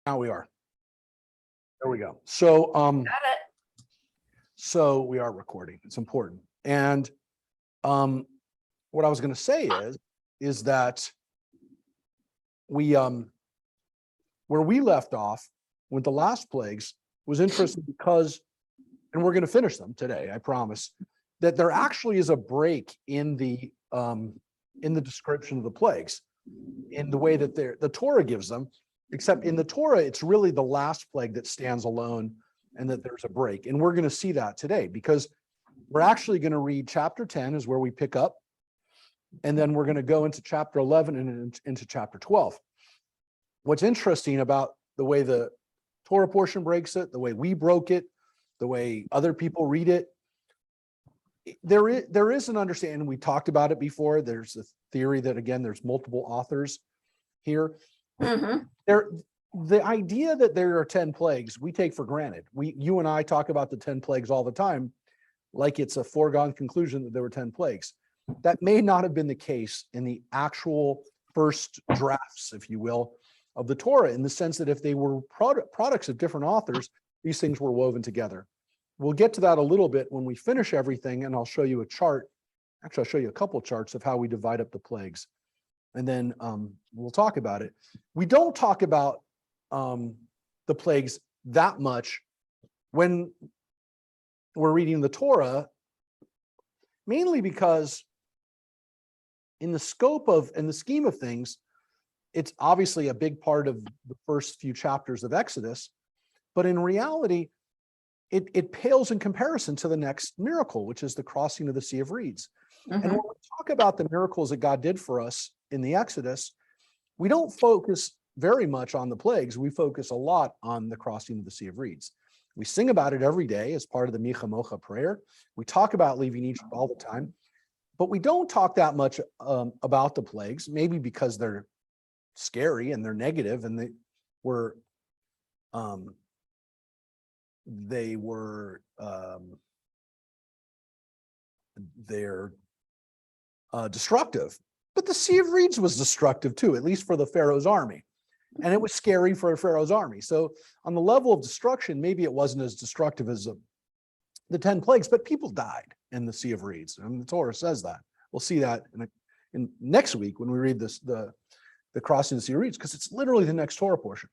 Now we are. There we go. So, Got it. so we are recording. It's important. And what I was going to say is that we where we left off with the last plagues was interesting because, and we're going to finish them today, I promise, that there actually is a break in the description of the plagues, in the way that the Torah gives them. Except in the Torah, it's really the last plague that stands alone and that there's a break. And we're going to see that today because we're actually going to read chapter 10 is where we pick up. And then we're going to go into chapter 11 and into chapter 12. What's interesting about the way the Torah portion breaks it, the way we broke it, the way other people read it, there is an understanding. We talked about it before. There's a theory that, again, there's multiple authors here. Mm-hmm. The idea that there are 10 plagues, we take for granted. You and I talk about the 10 plagues all the time, like it's a foregone conclusion that there were 10 plagues. That may not have been the case in the actual first drafts, if you will, of the Torah, in the sense that if they were products of different authors, these things were woven together. We'll get to that a little bit when we finish everything, and I'll show you a chart. Actually, I'll show you a couple of charts of how we divide up the plagues. And then we'll talk about it. We don't talk about the plagues that much when we're reading the Torah, mainly because in the scope of, in the scheme of things, it's obviously a big part of the first few chapters of Exodus, but in reality, it pales in comparison to the next miracle, which is the crossing of the Sea of Reeds. Mm-hmm. And when we talk about the miracles that God did for us in the Exodus, we don't focus very much on the plagues. We focus a lot on the crossing of the Sea of Reeds. We sing about it every day as part of the Micha Mocha prayer. We talk about leaving Egypt all the time, but we don't talk that much about the plagues, maybe because they're scary and they're negative, and they're destructive. But the Sea of Reeds was destructive too, at least for the Pharaoh's army. And it was scary for Pharaoh's army. So on the level of destruction, maybe it wasn't as destructive as the 10 plagues, but people died in the Sea of Reeds. And the Torah says that. We'll see that in next week when we read the crossing of the Sea of Reeds, because it's literally the next Torah portion.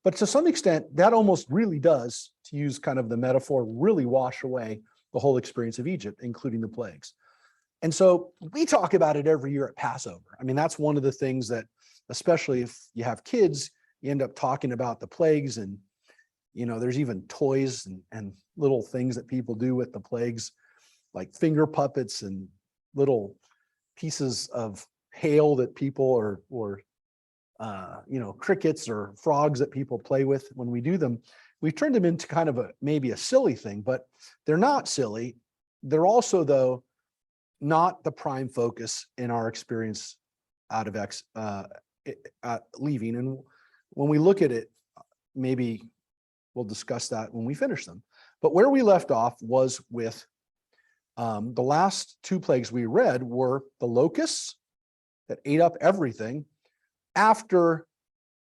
But to some extent, that almost really does, to use kind of the metaphor, really wash away the whole experience of Egypt, including the plagues. And so we talk about it every year at Passover. I mean, that's one of the things that, especially if you have kids, you end up talking about the plagues, and, you know, there's even toys and little things that people do with the plagues, like finger puppets and little pieces of hail that people or crickets or frogs that people play with when we do them. We've turned them into kind of maybe a silly thing, but they're not silly. They're also, though, not the prime focus in our experience out of leaving. And when we look at it, maybe we'll discuss that when we finish them. But where we left off was with the last two plagues we read were the locusts that ate up everything after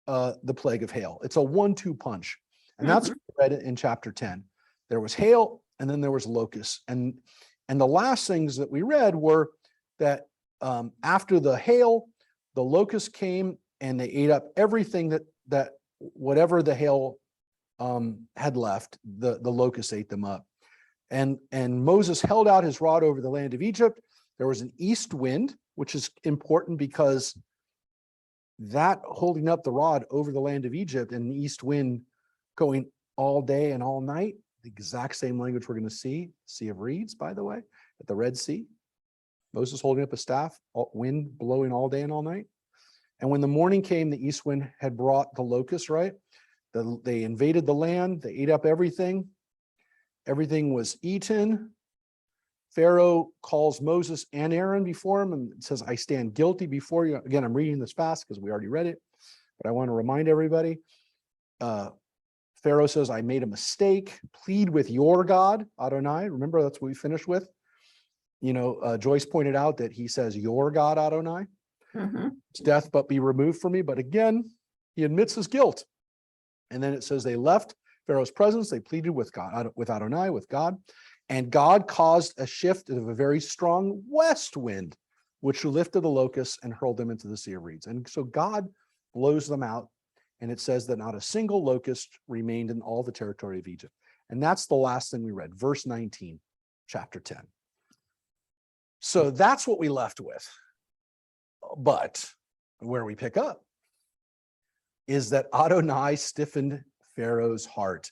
the plague of hail. It's a 1-2 punch. And that's what we read in chapter 10. There was hail, and then there was locusts. And the last things that we read were that after the hail, the locusts came and they ate up everything that whatever the hail had left, the locusts ate them up. And Moses held out his rod over the land of Egypt. There was an east wind, which is important because that holding up the rod over the land of Egypt and the east wind going all day and all night, the exact same language we're going to see, Sea of Reeds, by the way, at the Red Sea. Moses holding up a staff, wind blowing all day and all night. And when the morning came, the east wind had brought the locusts, right? They invaded the land. They ate up everything. Everything was eaten. Pharaoh calls Moses and Aaron before him and says, I stand guilty before you. Again, I'm reading this fast because we already read it, but I want to remind everybody. Pharaoh says, I made a mistake. Plead with your God, Adonai. Remember, that's what we finished with. Joyce pointed out that he says, your God, Adonai. Mm-hmm. It's death, but be removed from me. But again, he admits his guilt. And then it says they left Pharaoh's presence. They pleaded with God, with Adonai, with God. And God caused a shift of a very strong west wind, which lifted the locusts and hurled them into the Sea of Reeds. And so God blows them out. And it says that not a single locust remained in all the territory of Egypt. And that's the last thing we read, verse 19, chapter 10. So that's what we left with. But where we pick up is that Adonai stiffened Pharaoh's heart,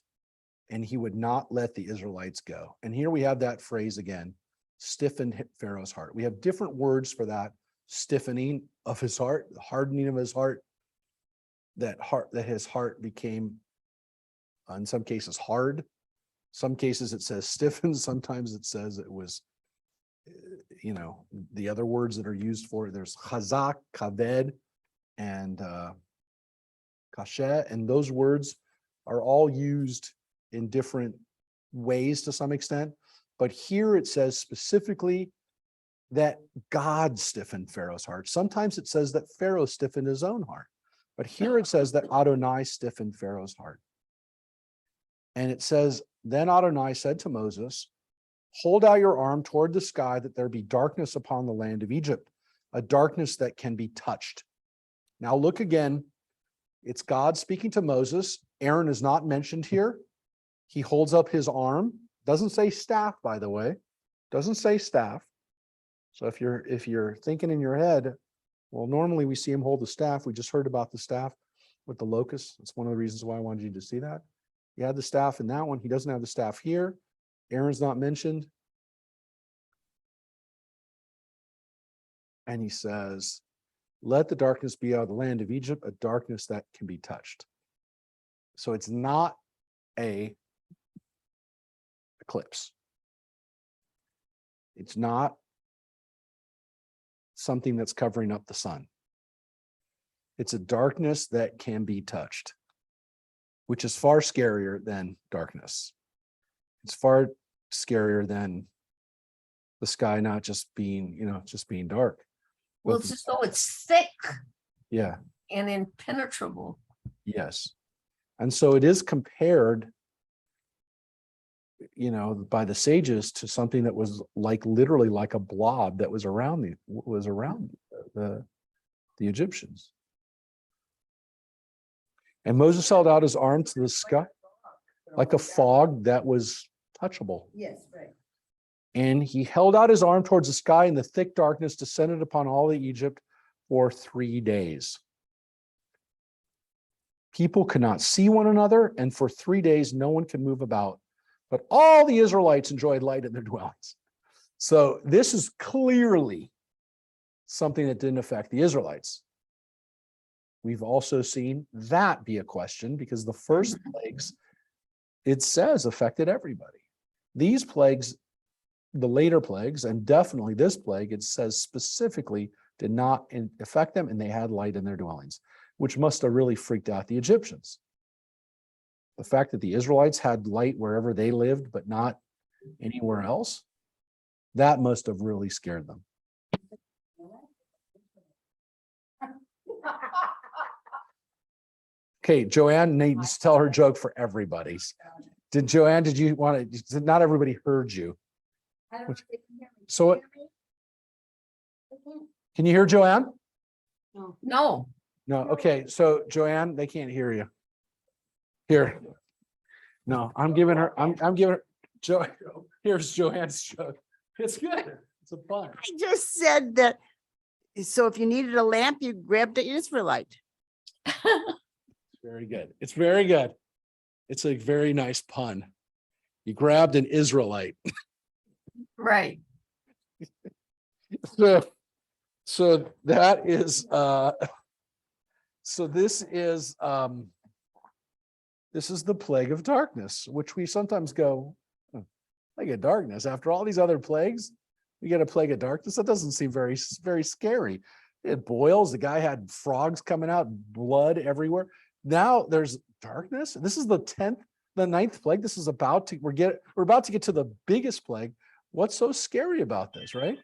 and he would not let the Israelites go. And here we have that phrase again, stiffened Pharaoh's heart. We have different words for that stiffening of his heart, the hardening of his heart, that his heart became, in some cases, hard. Some cases it says stiffened. Sometimes it says it was, the other words that are used for it. There's chazak, kaved, and kashet, and those words are all used in different ways to some extent. But here it says specifically that God stiffened Pharaoh's heart. Sometimes it says that Pharaoh stiffened his own heart. But here it says that Adonai stiffened Pharaoh's heart. And it says, then Adonai said to Moses, hold out your arm toward the sky that there be darkness upon the land of Egypt, a darkness that can be touched. Now look again. It's God speaking to Moses. Aaron is not mentioned here. He holds up his arm. Doesn't say staff, by the way. Doesn't say staff. So if you're thinking in your head, well, normally we see him hold the staff. We just heard about the staff with the locusts. It's one of the reasons why I wanted you to see that. He had the staff in that one. He doesn't have the staff here. Aaron's not mentioned. And he says, let the darkness be out of the land of Egypt, a darkness that can be touched. So it's not a eclipse. It's not something that's covering up the sun. It's a darkness that can be touched, which is far scarier than darkness. It's far scarier than the sky not just being, just being dark. Well, it's as though it's thick. Yeah. And impenetrable. Yes. And so it is compared, by the sages to something that was literally like a blob that was around the Egyptians. And Moses held out his arm to the sky like a fog that was touchable. Yes, right. And he held out his arm towards the sky, and the thick darkness descended upon all of Egypt for 3 days. People could not see one another, and for 3 days no one could move about. But all the Israelites enjoyed light in their dwellings. So this is clearly something that didn't affect the Israelites. We've also seen that be a question because the first plagues, it says, affected everybody. These plagues, the later plagues, and definitely this plague, it says specifically did not affect them, and they had light in their dwellings, which must have really freaked out the Egyptians. The fact that the Israelites had light wherever they lived, but not anywhere else, that must have really scared them. Okay, Joanne needs to tell her joke for everybody. Did you want to? Not everybody heard you. So, can you hear Joanne? No. No. Okay. So Joanne, they can't hear you. Here. No, I'm giving her. Joe. Here's Joanne's joke. It's good. It's a fun. I just said that. So if you needed a lamp, you grabbed an Israelite. Very good. It's very good. It's a very nice pun. You grabbed an Israelite. Right. So that is this is the plague of darkness, which we sometimes go, plague of darkness. After all these other plagues, we get a plague of darkness. That doesn't seem very, very scary. It boils. The guy had frogs coming out, blood everywhere. Now there's darkness. This is the 9th plague. This is we're about to get to the biggest plague. What's so scary about this, right?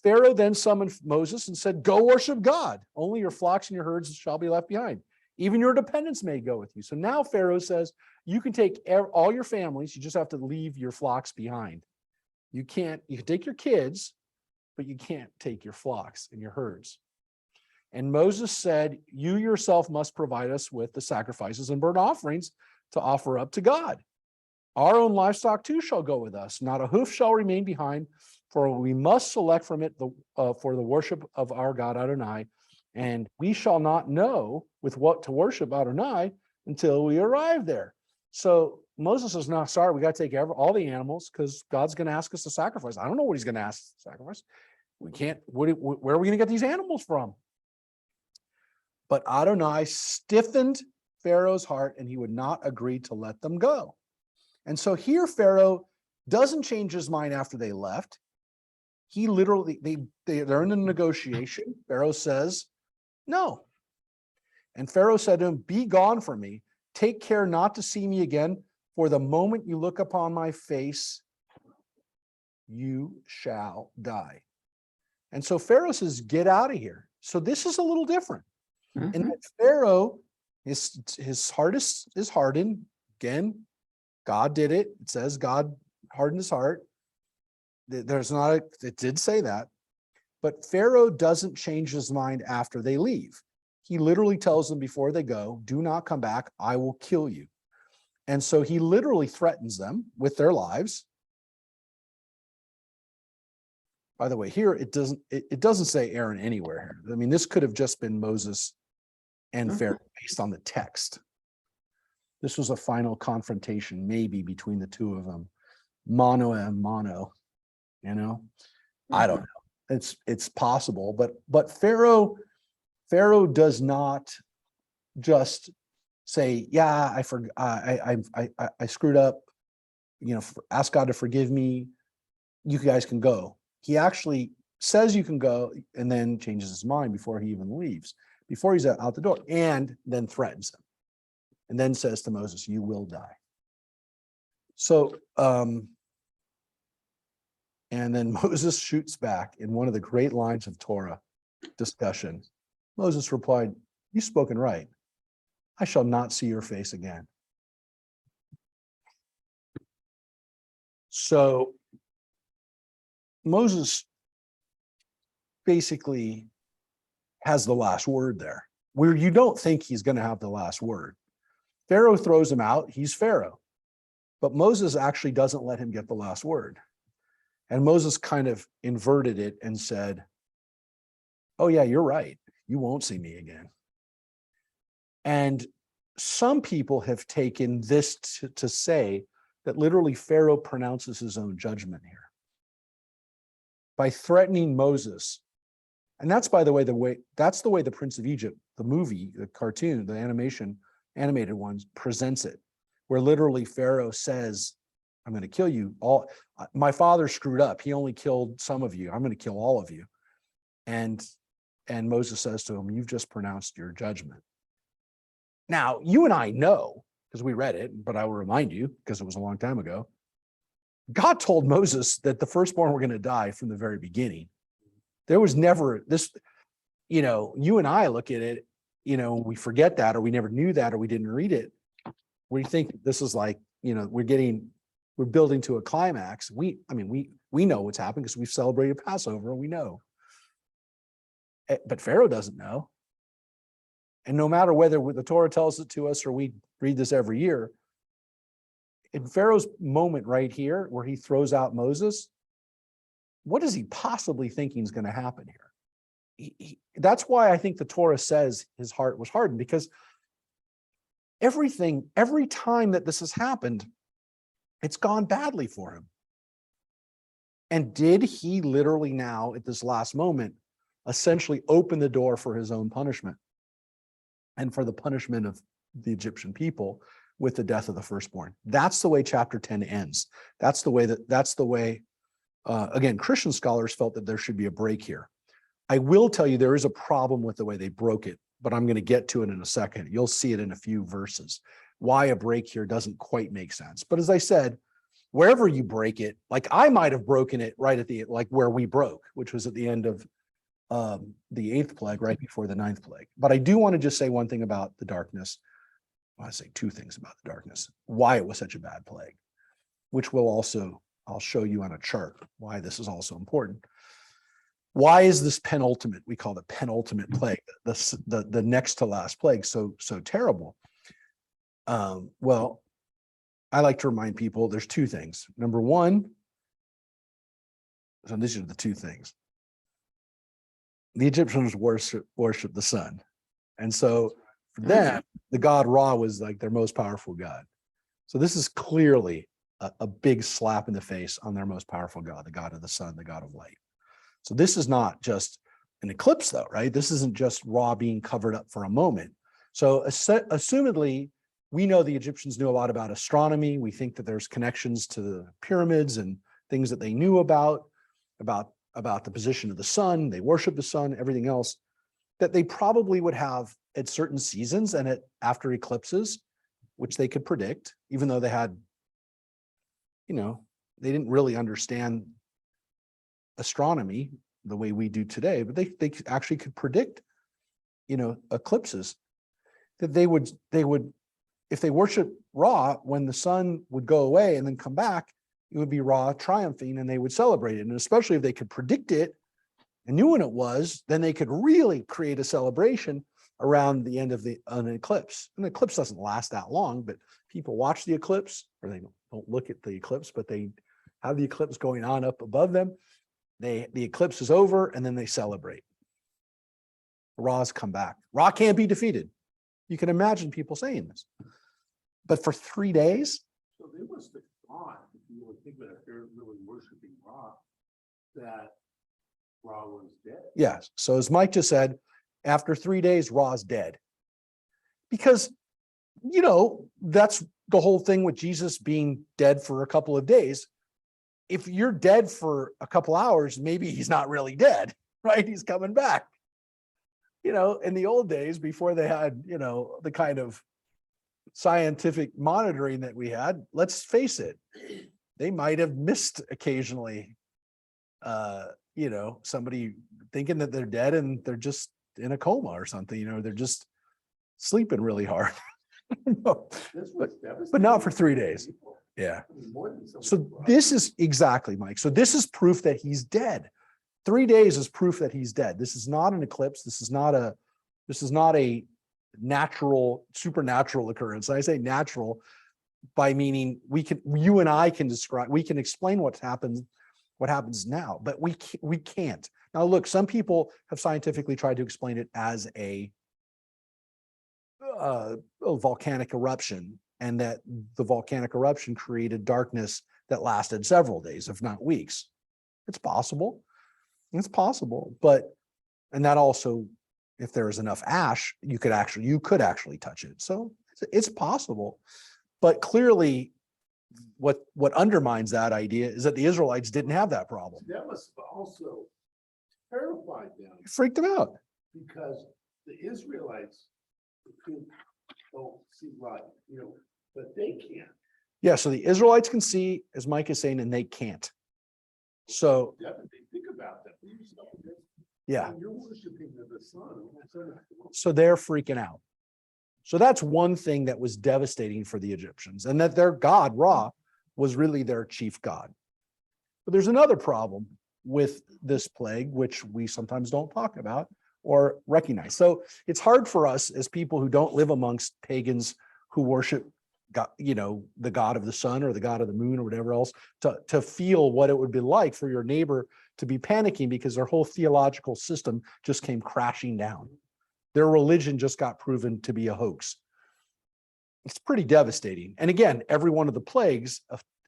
Pharaoh then summoned Moses and said, go worship God. Only your flocks and your herds shall be left behind. Even your dependents may go with you. So now Pharaoh says, you can take all your families. You just have to leave your flocks behind. You can take your kids, but you can't take your flocks and your herds. And Moses said, you yourself must provide us with the sacrifices and burnt offerings to offer up to God. Our own livestock too shall go with us. Not a hoof shall remain behind, for we must select from it for the worship of our God Adonai. And we shall not know with what to worship Adonai until we arrive there. So Moses says, no, sorry, we got to take all the animals because God's going to ask us to sacrifice. I don't know what he's going to ask to sacrifice. We can't, where are we going to get these animals from? But Adonai stiffened Pharaoh's heart and he would not agree to let them go. And so here Pharaoh doesn't change his mind after they left. He literally, they're in a negotiation. Pharaoh says, no. And Pharaoh said to him, be gone from me. Take care not to see me again. For the moment you look upon my face, you shall die. And so Pharaoh says, get out of here. So this is a little different. Mhm. And that Pharaoh, his heart is hardened. Again, God did it. It says God hardened his heart. It did say that. But Pharaoh doesn't change his mind after they leave. He literally tells them before they go, do not come back. I will kill you. And so he literally threatens them with their lives. By the way, here it doesn't say Aaron anywhere here. I mean, this could have just been Moses and Pharaoh based on the text. This was a final confrontation, maybe between the two of them, mano a mano. You know, I don't know. It's possible, but Pharaoh does not just say, yeah, I screwed up, you know, ask God to forgive me. You guys can go. He actually says you can go and then changes his mind before he even leaves, before he's out the door, and then threatens him and then says to Moses, you will die. So, and then Moses shoots back in one of the great lines of Torah discussion. Moses replied, you've spoken right. I shall not see your face again. So Moses basically has the last word there, where you don't think he's going to have the last word. Pharaoh throws him out. He's Pharaoh. But Moses actually doesn't let him get the last word. And Moses kind of inverted it and said, oh yeah, you're right. You won't see me again. And some people have taken this to say that literally Pharaoh pronounces his own judgment here by threatening Moses. And that's, by the way, that's the way the Prince of Egypt, the movie, the cartoon, the animated ones presents it, where literally Pharaoh says, I'm going to kill you all. My father screwed up. He only killed some of you. I'm going to kill all of you. And Moses says to him, you've just pronounced your judgment. Now, you and I know, because we read it, but I will remind you, because it was a long time ago, God told Moses that the firstborn were going to die from the very beginning. There was never this, you know, you and I look at it, you know, we forget that, or we never knew that, or we didn't read it. We think this is like, you know, we're building to a climax. We know what's happened because we've celebrated Passover and we know. But Pharaoh doesn't know. And no matter whether the Torah tells it to us or we read this every year, in Pharaoh's moment right here, where he throws out Moses, what is he possibly thinking is going to happen here? That's why I think the Torah says his heart was hardened, because every time that this has happened, it's gone badly for him. And did he literally now, at this last moment, essentially open the door for his own punishment and for the punishment of the Egyptian people with the death of the firstborn? That's the way chapter 10 ends. That's the way, again, Christian scholars felt that there should be a break here. I will tell you there is a problem with the way they broke it, but I'm going to get to it in a second. You'll see it in a few verses. Why a break here doesn't quite make sense. But as I said, wherever you break it, like I might have broken it right at the, like where we broke, which was at the end of the 8th plague right before the 9th plague. But I do want to just say one thing about the darkness. I want to say two things about the darkness, why it was such a bad plague, which I'll show you on a chart why this is also important. Why is this penultimate, we call it penultimate plague, the next to last plague, so terrible? Well, I like to remind people there's two things. Number one, so these are the two things. The Egyptians worship the sun. And so for them, the god Ra was like their most powerful god. So this is clearly a big slap in the face on their most powerful god, the god of the sun, the god of light. So this is not just an eclipse though, right? This isn't just Ra being covered up for a moment. So assumedly, we know the Egyptians knew a lot about astronomy. We think that there's connections to the pyramids and things that they knew about the position of the sun. They worship the sun, everything else that they probably would have at certain seasons and after eclipses, which they could predict, even though they had, they didn't really understand astronomy the way we do today, but they actually could predict, eclipses, that they would, if they worship Ra, when the sun would go away and then come back, it would be Ra triumphing and they would celebrate it. And especially if they could predict it and knew when it was, then they could really create a celebration around the end of an eclipse. An eclipse doesn't last that long, but people watch the eclipse, or they don't look at the eclipse, but they have the eclipse going on up above them. The eclipse is over and then they celebrate. Ra's come back. Ra can't be defeated. You can imagine people saying this. But for 3 days. So they must have thought, if you would think that they're really worshiping Ra, that Ra was dead. Yes. So as Mike just said, after 3 days, Ra's dead. Because, that's the whole thing with Jesus being dead for a couple of days. If you're dead for a couple hours, maybe he's not really dead, right? He's coming back. In the old days, before they had, the kind of scientific monitoring that we had, let's face it, they might have missed occasionally, somebody thinking that they're dead and they're just in a coma or something, they're just sleeping really hard. But not for 3 days. Yeah. So this is exactly, Mike. So this is proof that he's dead. 3 days is proof that he's dead. This is not an eclipse. This is not a natural, supernatural occurrence. I say natural by meaning you and I can describe, we can explain what happens now, but we can't. Now, look, some people have scientifically tried to explain it as a volcanic eruption, and that the volcanic eruption created darkness that lasted several days, if not weeks. It's possible. And that also, if there is enough ash, you could actually touch it. So it's possible. But clearly, what undermines that idea is that the Israelites didn't have that problem. That must have also terrified them. It freaked them out. Because the Israelites don't see light, but they can't. Yeah, so the Israelites can see, as Mike is saying, and they can't. So Definitely think about that. yeah. You're worshiping the sun. So they're freaking out. So that's one thing that was devastating for the Egyptians, and that their god, Ra, was really their chief god. But there's another problem with this plague, which we sometimes don't talk about or recognize. So it's hard for us as people who don't live amongst pagans who worship God, the god of the sun or the god of the moon or whatever else, to feel what it would be like for your neighbor to be panicking because their whole theological system just came crashing down. Their religion just got proven to be a hoax. It's pretty devastating. And again, every one of the plagues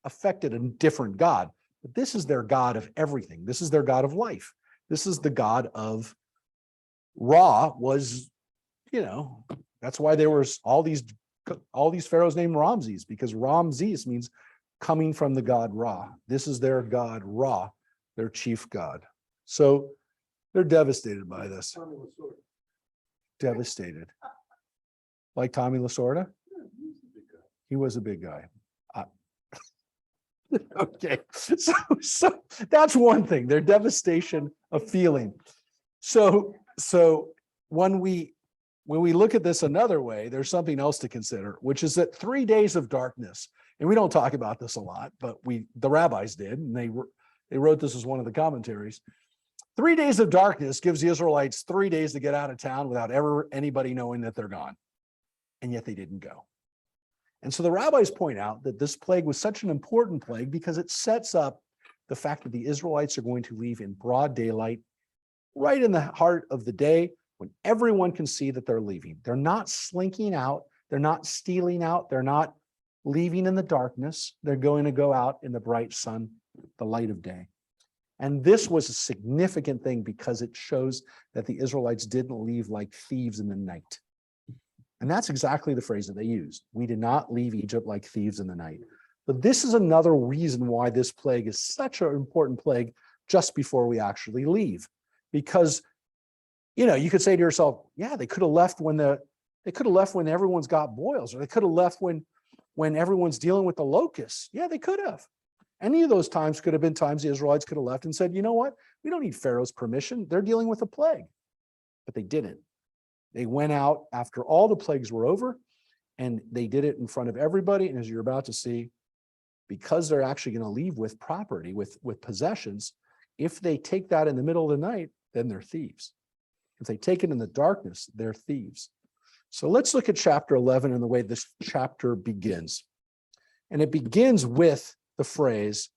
affected a different god, but this is their god of everything. This is their god of life. This is the god of Ra was, that's why there was all these pharaohs named Ramses, because Ramses means coming from the god Ra. This is their god Ra, their chief god. So they're devastated by this. Devastated. Like Tommy Lasorda? He was a big guy. Okay, so that's one thing, their devastation of feeling. So when we look at this another way, there's something else to consider, which is that 3 days of darkness, and we don't talk about this a lot, but the rabbis did, and they wrote this as one of the commentaries. 3 days of darkness gives the Israelites 3 days to get out of town without ever anybody knowing that they're gone. And yet they didn't go. And so the rabbis point out that this plague was such an important plague because it sets up the fact that the Israelites are going to leave in broad daylight, right in the heart of the day, when everyone can see that they're leaving. They're not slinking out. They're not stealing out. They're not leaving in the darkness. They're going to go out in the bright sun, the light of day. And this was a significant thing because it shows that the Israelites didn't leave like thieves in the night. And that's exactly the phrase that they used. We did not leave Egypt like thieves in the night. But this is another reason why this plague is such an important plague just before we actually leave. Because, you could say to yourself, yeah, they could have left when everyone's got boils, or they could have left when everyone's dealing with the locusts. Yeah, they could have. Any of those times could have been times the Israelites could have left and said, you know what? We don't need Pharaoh's permission. They're dealing with a plague. But they didn't. They went out after all the plagues were over, and they did it in front of everybody. And as you're about to see, because they're actually going to leave with property, with possessions, if they take that in the middle of the night, then they're thieves. If they take it in the darkness, they're thieves. So let's look at chapter 11 and the way this chapter begins. And it begins with the phrase,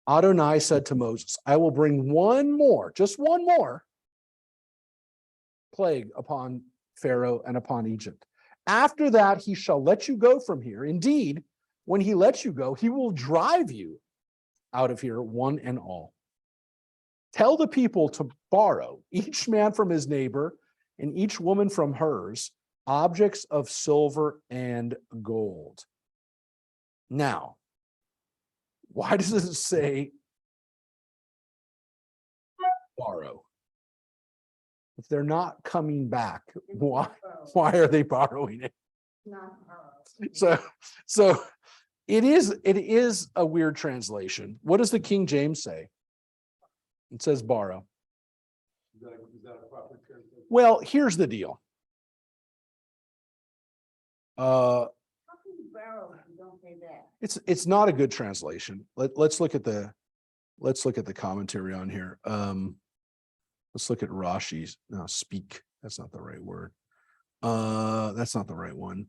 Adonai said to Moses, I will bring just one more plague upon Pharaoh and upon Egypt. After that, he shall let you go from here. Indeed, when he lets you go, he will drive you out of here, one and all. Tell the people to borrow, each man from his neighbor and each woman from hers, objects of silver and gold. Now, why does it say borrow? If they're not coming back, why are they borrowing it? So it is a weird translation. What does the King James say? It says borrow. Is that a proper translation? Well, here's the deal. It's not a good translation. Let's look at the commentary on here. Let's look at Rashi's. No, speak. That's not the right word. That's not the right one.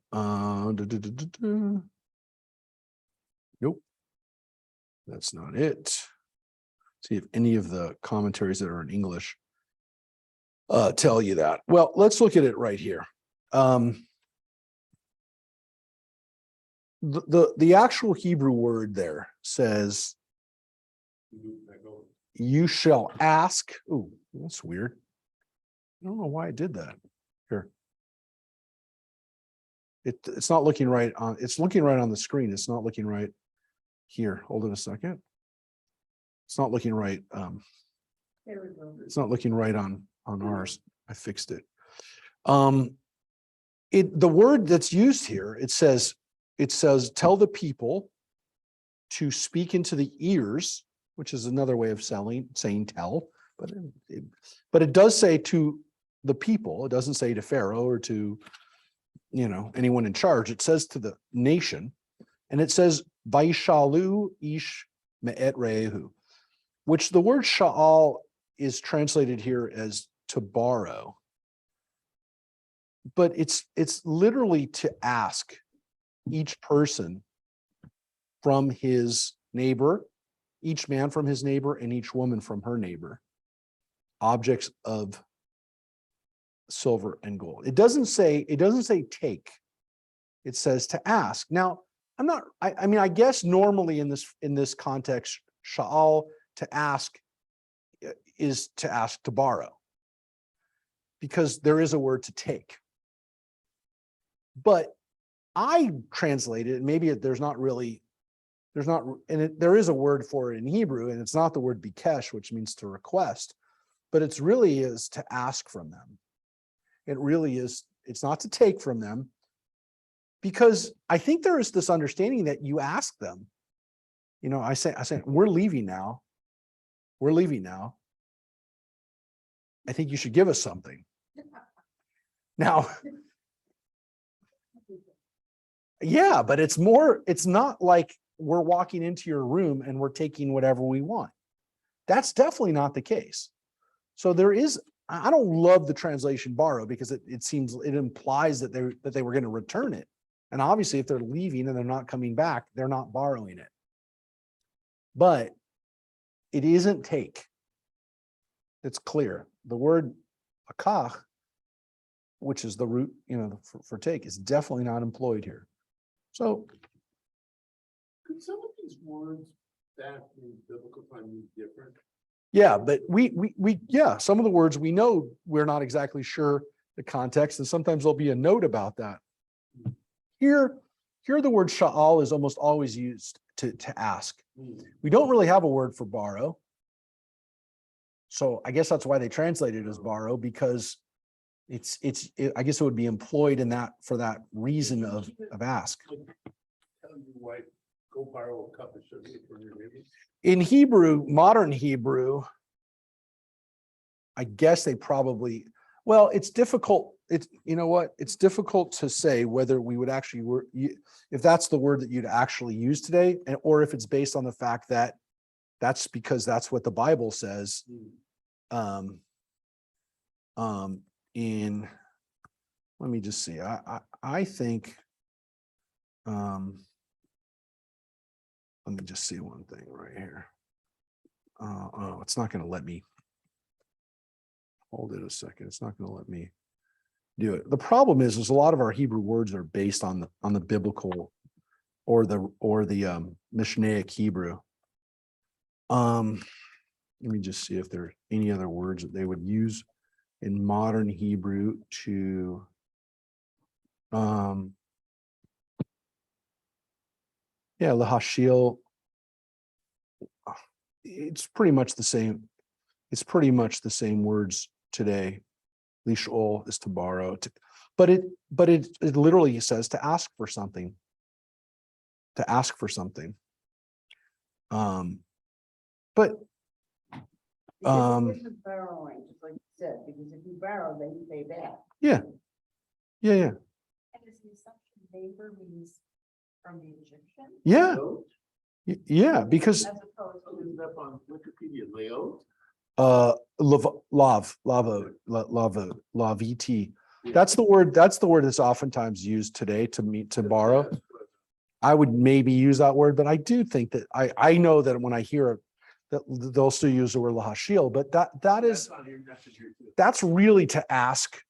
Nope. That's not it. See if any of the commentaries that are in English tell you that. Well, let's look at it right here. The actual Hebrew word there says, you shall ask. Ooh, that's weird. I don't know why I did that. Here. It's not looking right on, it's looking right on the screen. It's not looking right here. Hold on a second. It's not looking right. It's not looking right on ours. I fixed it. The word that's used here, it says, tell the people to speak into the ears, which is another way of saying tell, but it does say to the people. It doesn't say to Pharaoh or to, anyone in charge. It says to the nation, and it says, Vaishalu ish me'et re'ehu, which the word sha'al is translated here as to borrow. But it's literally to ask each person from his neighbor, each man from his neighbor, and each woman from her neighbor, objects of silver and gold. It doesn't say take. It says to ask. Now, I guess normally in this context, sha'al, to ask, is to ask to borrow, because there is a word to take. But I translate it, and maybe there is a word for it in Hebrew, and it's not the word bikesh, which means to request, but it's really is to ask from them. It really is, it's not to take from them, because I think there is this understanding that you ask them, I say, we're leaving now. I think you should give us something. Now, yeah, but it's not like we're walking into your room and we're taking whatever we want. That's definitely not the case. So I don't love the translation borrow because it implies that they were going to return it. And obviously if they're leaving and they're not coming back, they're not borrowing it. But it isn't take. It's clear. The word akach, which is the root, for take, is definitely not employed here. So Could some of these words back in biblical time mean different? yeah, but yeah, some of the words we know we're not exactly sure the context, and sometimes there'll be a note about that. Here the word sha'al is almost always used to ask. We don't really have a word for borrow. So I guess that's why they translate it as borrow, because I guess it would be employed in that for that reason of ask. Tell your wife, go borrow a cup of sugar from your neighbor. In Hebrew, modern Hebrew, I guess they probably, well, it's difficult. It's difficult to say whether we would actually if that's the word that you'd actually use today, or if it's based on the fact that that's because that's what the Bible says. Let me just see. I think, let me just see one thing right here. Oh, it's not going to let me. Hold it a second. It's not going to let me do it. The problem is a lot of our Hebrew words are based on the biblical or the Mishnaic Hebrew. Let me just see if there are any other words that they would use in modern Hebrew to lahashil. It's pretty much the same. It's pretty much the same words today. Lishol is to borrow, but it literally says to ask for something. To ask for something. But It's borrowing, just like you said, because if you borrow, then you pay back. yeah. And is the assumption neighbor means from the Egyptian? Yeah. Leot? Yeah, because As opposed Oh, to, isn't that on Wikipedia? Leot? laviti. That's the word that's oftentimes used today to borrow. Yes, but I would maybe use that word, but I do think that I know that when I hear it, that they'll still use the word lahashil, but that's on here, that's in here too. that's really to ask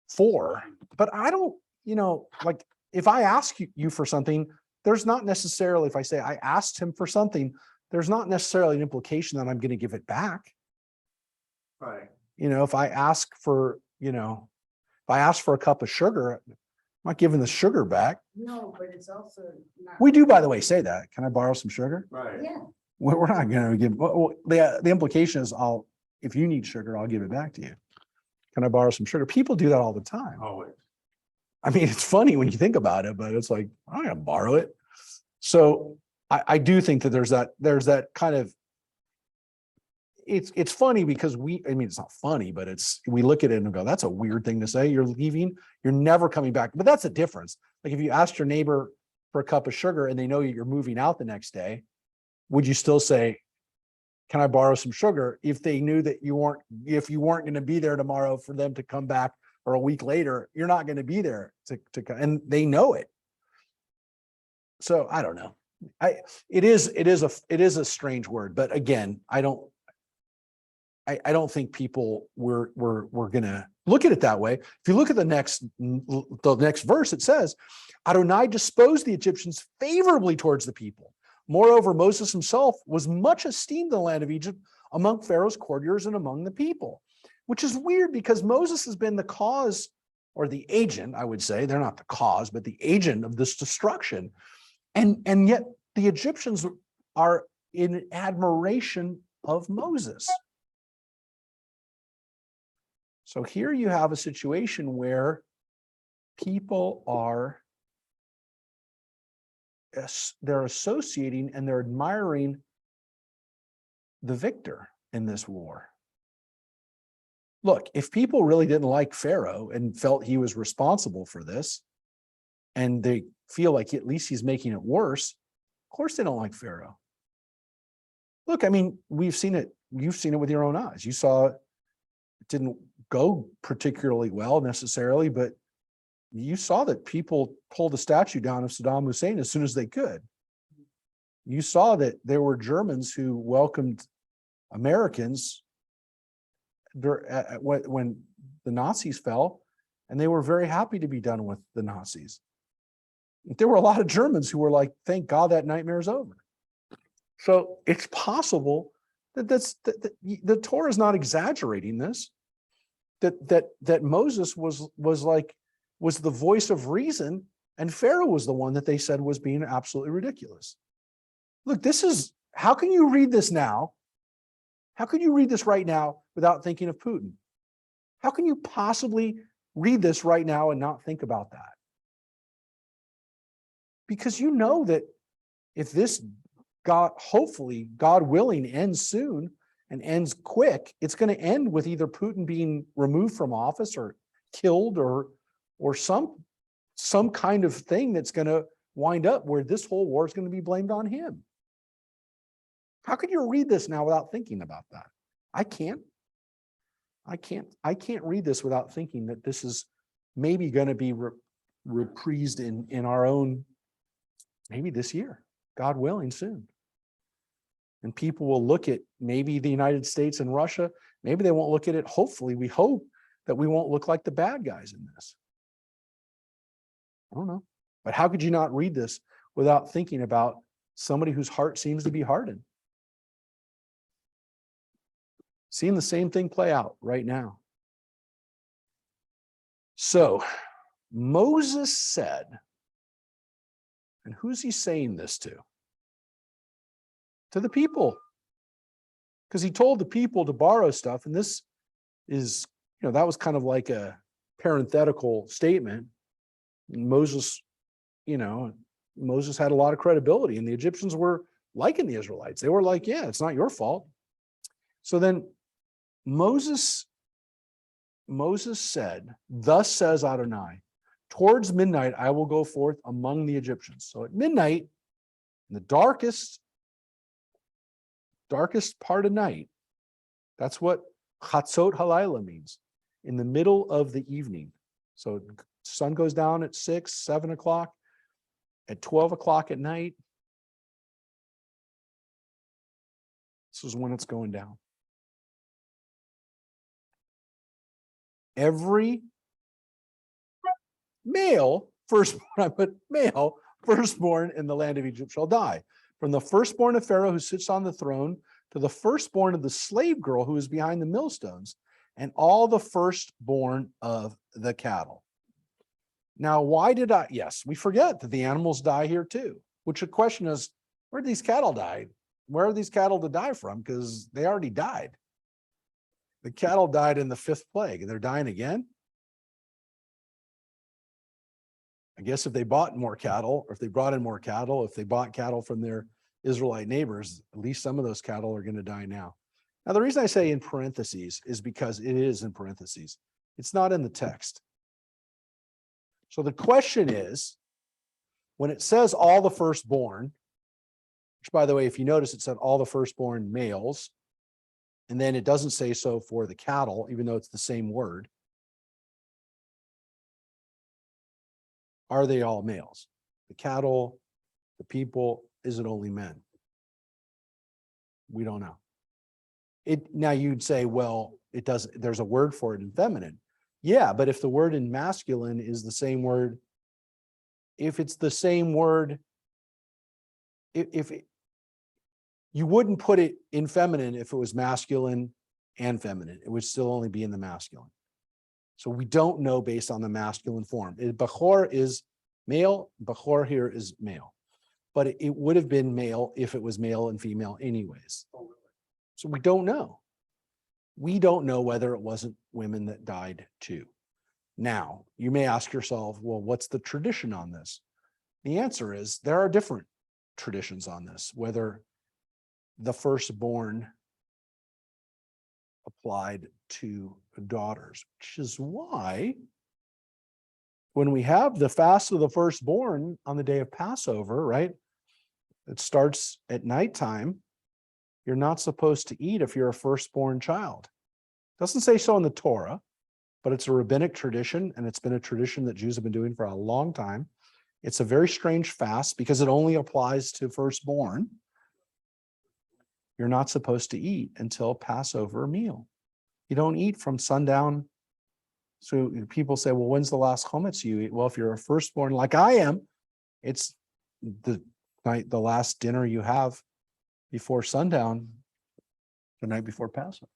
for. But I don't, like if I ask you for something, there's not necessarily, if I say I asked him for something, there's not necessarily an implication that I'm going to give it back. Right. If I ask for, a cup of sugar, I'm not giving the sugar back. No, but it's also not. We do, by the way, say that. Can I borrow some sugar? Right. Yeah, We're not going to give, the implication is if you need sugar, I'll give it back to you. Can I borrow some sugar? People do that all the time. Always. I mean, it's funny when you think about it, but it's like, I'm not gonna borrow it. So I do think that there's that kind of, it's funny because it's not funny, but we look at it and go, that's a weird thing to say. You're leaving, you're never coming back. But that's a difference. Like if you asked your neighbor for a cup of sugar and they know you're moving out the next day, would you still say, can I borrow some sugar? If they knew that you weren't going to be there tomorrow for them to come back, or a week later, you're not going to be there and they know it. So I don't know. It is a strange word, but again, I don't think people were going to look at it that way. If you look at the next verse, it says, Adonai disposed the Egyptians favorably towards the people. Moreover, Moses himself was much esteemed in the land of Egypt among Pharaoh's courtiers and among the people. Which is weird because Moses has been the cause, or the agent, I would say, they're not the cause, but the agent of this destruction. And yet the Egyptians are in admiration of Moses. So here you have a situation where people they're associating and they're admiring the victor in this war. look, if people really didn't like Pharaoh and felt he was responsible for this, and they feel like at least he's making it worse, of course they don't like Pharaoh. Look, I mean, we've seen it. You've seen it with your own eyes. You saw it didn't go particularly well necessarily, but you saw that people pulled the statue down of Saddam Hussein as soon as they could. You saw that there were Germans who welcomed Americans when the Nazis fell, and they were very happy to be done with the Nazis. There were a lot of Germans who were like, thank God that nightmare's over. So it's possible that the Torah is not exaggerating this, that Moses was the voice of reason, and Pharaoh was the one that they said was being absolutely ridiculous. Look, how can you read this now? How can you read this right now without thinking of Putin? How can you possibly read this right now and not think about that? Because you know that if this hopefully, God willing, ends soon and ends quick, it's going to end with either Putin being removed from office or killed or some kind of thing that's going to wind up where this whole war is going to be blamed on him. How could you read this now without thinking about that? I can't read this without thinking that this is maybe going to be reprised in our own, maybe this year, God willing, soon. And people will look at maybe the United States and Russia. Maybe they won't look at it. Hopefully, we hope that we won't look like the bad guys in this. I don't know. But how could you not read this without thinking about somebody whose heart seems to be hardened? Seeing the same thing play out right now. So Moses said, and who's he saying this to? To the people. Because he told the people to borrow stuff, and this is, that was kind of like a parenthetical statement. Moses had a lot of credibility, and the Egyptians were liking the Israelites. They were like, yeah, it's not your fault. So then Moses said, thus says Adonai, towards midnight I will go forth among the Egyptians. So at midnight, in the darkest part of night, that's what Chatzot Halayla means, in the middle of the evening. So sun goes down at 6, 7 o'clock, at 12 o'clock at night. This is when it's going down. Every male firstborn in the land of Egypt shall die, from the firstborn of Pharaoh who sits on the throne to the firstborn of the slave girl who is behind the millstones, and all the firstborn of the cattle. Now, yes, we forget that the animals die here too, which the question is, where did these cattle die? Where are these cattle to die from? Because they already died. The cattle died in the 5th plague, and they're dying again. I guess if they bought more cattle, or if they brought in more cattle, if they bought cattle from their Israelite neighbors, at least some of those cattle are going to die now. Now, the reason I say in parentheses is because it is in parentheses. It's not in the text. So the question is, when it says all the firstborn, which, by the way, if you notice, it said all the firstborn males, and then it doesn't say so for the cattle, even though it's the same word. Are they all males? The cattle, the people, is it only men? We don't know. Now you'd say, well, there's a word for it in feminine. Yeah, but if the word in masculine is the same word, if it's the same word, you wouldn't put it in feminine if it was masculine and feminine. It would still only be in the masculine. So we don't know based on the masculine form. Bechor is male, Bechor here is male. But it would have been male if it was male and female anyways. So we don't know. We don't know whether it wasn't women that died too. Now, you may ask yourself, well, what's the tradition on this? The answer is there are different traditions on this, whether the firstborn applied 2 daughters, which is why when we have the fast of the firstborn on the day of Passover, right? It starts at nighttime. You're not supposed to eat if you're a firstborn child. Doesn't say so in the Torah, but it's a rabbinic tradition, and it's been a tradition that Jews have been doing for a long time. It's a very strange fast because it only applies to firstborn. You're not supposed to eat until Passover meal. You don't eat from sundown. So people say, well, when's the last chametz you eat? Well, if you're a firstborn like I am, it's the night, the last dinner you have before sundown, the night before Passover.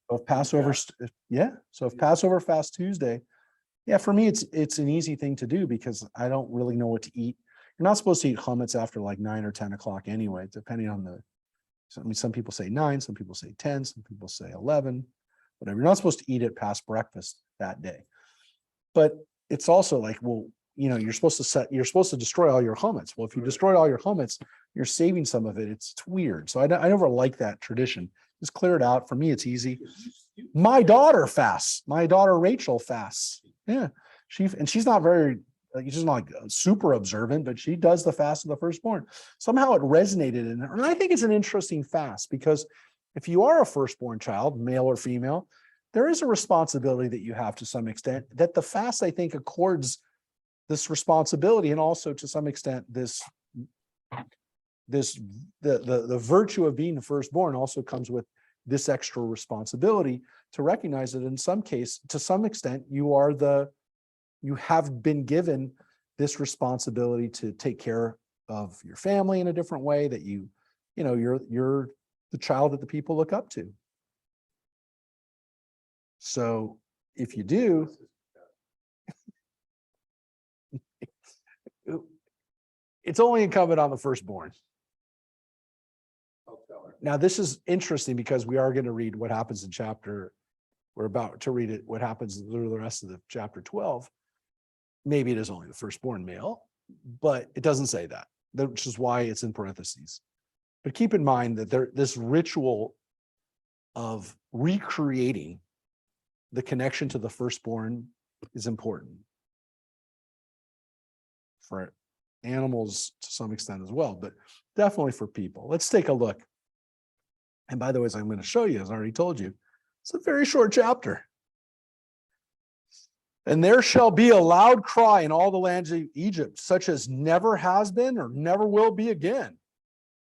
So if Passover, so if Passover fast Tuesday, for me, it's an easy thing to do because I don't really know what to eat. You're not supposed to eat chametz after like 9 or 10 o'clock anyway, depending on some people say 9, some people say 10, some people say 11, whatever. You're not supposed to eat it past breakfast that day. But it's also like, well, you're supposed to destroy all your chametz. Well, if you destroy all your chametz, you're saving some of it. It's weird. So I never like that tradition. Just clear it out. For me, it's easy. My daughter fasts. My daughter Rachel fasts. Yeah, she's not very, she's not super observant, but she does the fast of the firstborn. Somehow it resonated in her, and I think it's an interesting fast because if you are a firstborn child, male or female, there is a responsibility that you have to some extent that the fast, I think, accords this responsibility, and also to some extent the virtue of being the firstborn also comes with this extra responsibility to recognize that in some case, to some extent, you have been given this responsibility to take care of your family in a different way, that you're the child that the people look up to. So if you do, it's only incumbent on the firstborn. Now, this is interesting because we are going to read what happens in we're about to read it, what happens through the rest of the chapter 12. Maybe it is only the firstborn male, but it doesn't say that, which is why it's in parentheses. But keep in mind that this ritual of recreating the connection to the firstborn is important for animals to some extent as well, but definitely for people. Let's take a look. And by the way, as I'm going to show you, as I already told you, it's a very short chapter. And there shall be a loud cry in all the lands of Egypt, such as never has been or never will be again.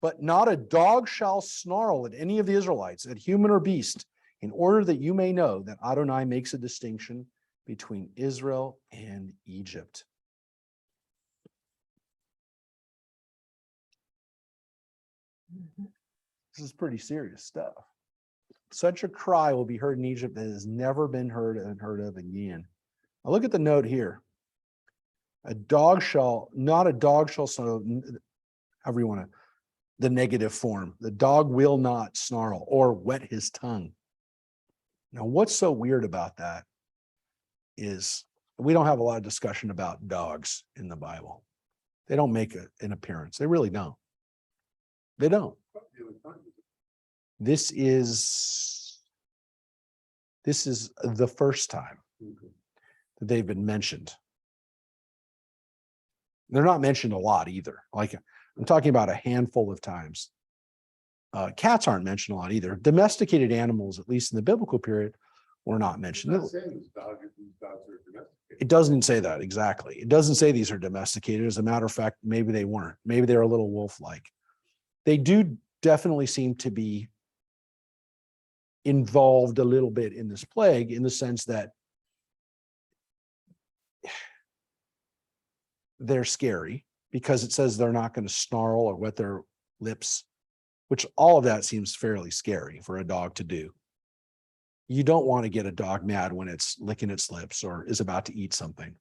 But not a dog shall snarl at any of the Israelites, at human or beast, in order that you may know that Adonai makes a distinction between Israel and Egypt. This is pretty serious stuff. Such a cry will be heard in Egypt that has never been heard of again. Now look at the note here. Not a dog shall, so however you want to, the negative form. The dog will not snarl or wet his tongue. Now, what's so weird about that is we don't have a lot of discussion about dogs in the Bible. They don't make an appearance. They really don't. They don't. This is the first time that they've been mentioned. They're not mentioned a lot either. Like I'm talking about a handful of times. Cats aren't mentioned a lot either. Domesticated animals, at least in the biblical period, were not mentioned. It doesn't say that exactly. It doesn't say these are domesticated. As a matter of fact, maybe they weren't. Maybe they're a little wolf-like. They do definitely seem to be involved a little bit in this plague, in the sense that they're scary because it says they're not going to snarl or wet their lips, which all of that seems fairly scary for a dog to do. You don't want to get a dog mad when it's licking its lips or is about to eat something.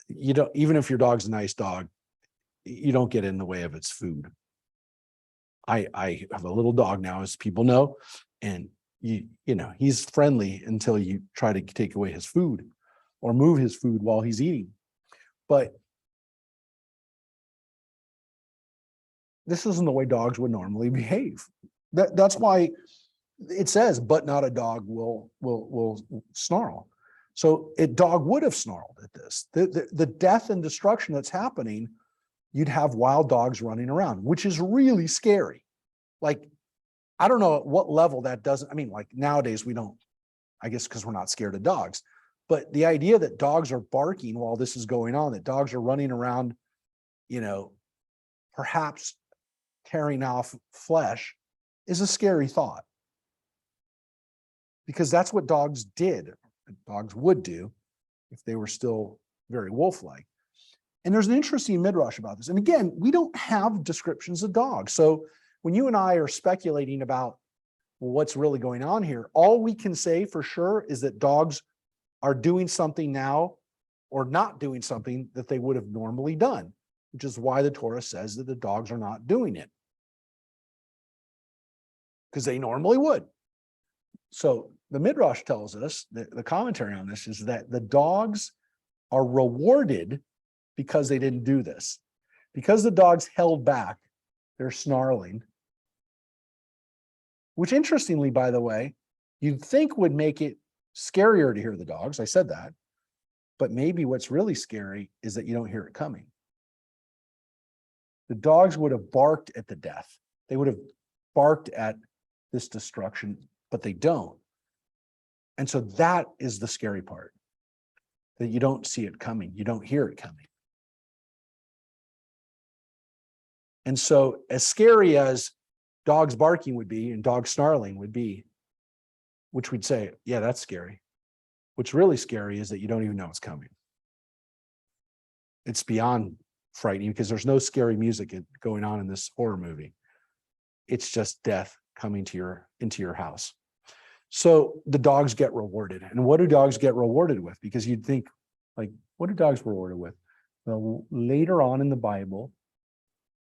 You don't, even if your dog's a nice dog, you don't get in the way of its food. I have a little dog now, as people know, and he's friendly until you try to take away his food or move his food while he's eating. But this isn't the way dogs would normally behave. That's why it says, but not a dog will snarl. So a dog would have snarled at this. The death and destruction that's happening, you'd have wild dogs running around, which is really scary. Like, I don't know at what level that doesn't, I mean, like nowadays we don't, I guess because we're not scared of dogs, but the idea that dogs are barking while this is going on, that dogs are running around, you know, perhaps tearing off flesh is a scary thought. Because that's what dogs did. Dogs would do if they were still very wolf-like. And there's an interesting midrash about this. And again, we don't have descriptions of dogs. So when you and I are speculating about what's really going on here, all we can say for sure is that dogs are doing something now or not doing something that they would have normally done, which is why the Torah says that the dogs are not doing it. Because they normally would. So the Midrash tells us, the commentary on this is that the dogs are rewarded because they didn't do this. Because the dogs held back their snarling, which interestingly, by the way, you'd think would make it scarier to hear the dogs. I said that. But maybe what's really scary is that you don't hear it coming. The dogs would have barked at the death. They would have barked at this destruction, but they don't. And so that is the scary part, that you don't see it coming. You don't hear it coming. And so as scary as dogs barking would be and dogs snarling would be, which we'd say, yeah, that's scary. What's really scary is that you don't even know it's coming. It's beyond frightening because there's no scary music going on in this horror movie. It's just death coming into your house. So the dogs get rewarded. And what do dogs get rewarded with? Because you'd think, like, what do dogs rewarded with? Well, later on in the Bible,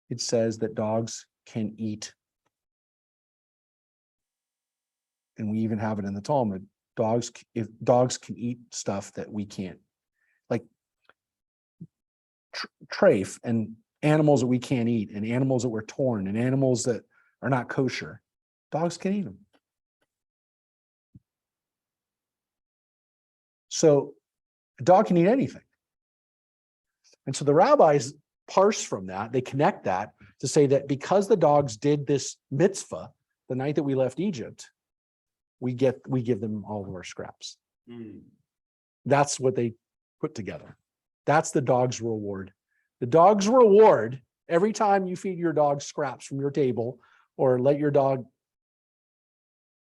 it says that dogs can eat. And we even have it in the Talmud. If dogs can eat stuff that we can't, like treif and animals that we can't eat, and animals that were torn, and animals that are not kosher, dogs can eat them. So a dog can eat anything. And so the rabbis parse from that, they connect that to say that because the dogs did this mitzvah the night that we left Egypt, we give them all of our scraps. That's what they put together. That's the dog's reward. The dog's reward, every time you feed your dog scraps from your table or let your dog,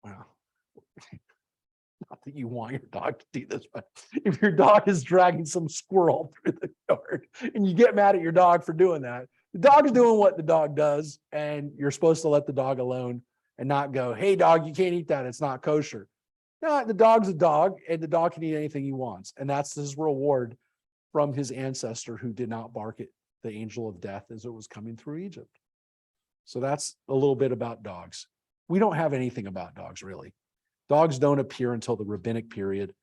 well, not that you want your dog to do this, but if your dog is dragging some squirrel through the yard and you get mad at your dog for doing that, the dog is doing what the dog does, and you're supposed to let the dog alone and not go, hey, dog, you can't eat that. It's not kosher. No, the dog's a dog, and the dog can eat anything he wants. And that's his reward from his ancestor who did not bark at the angel of death as it was coming through Egypt. So that's a little bit about dogs. We don't have anything about dogs, really. Dogs don't appear until the rabbinic period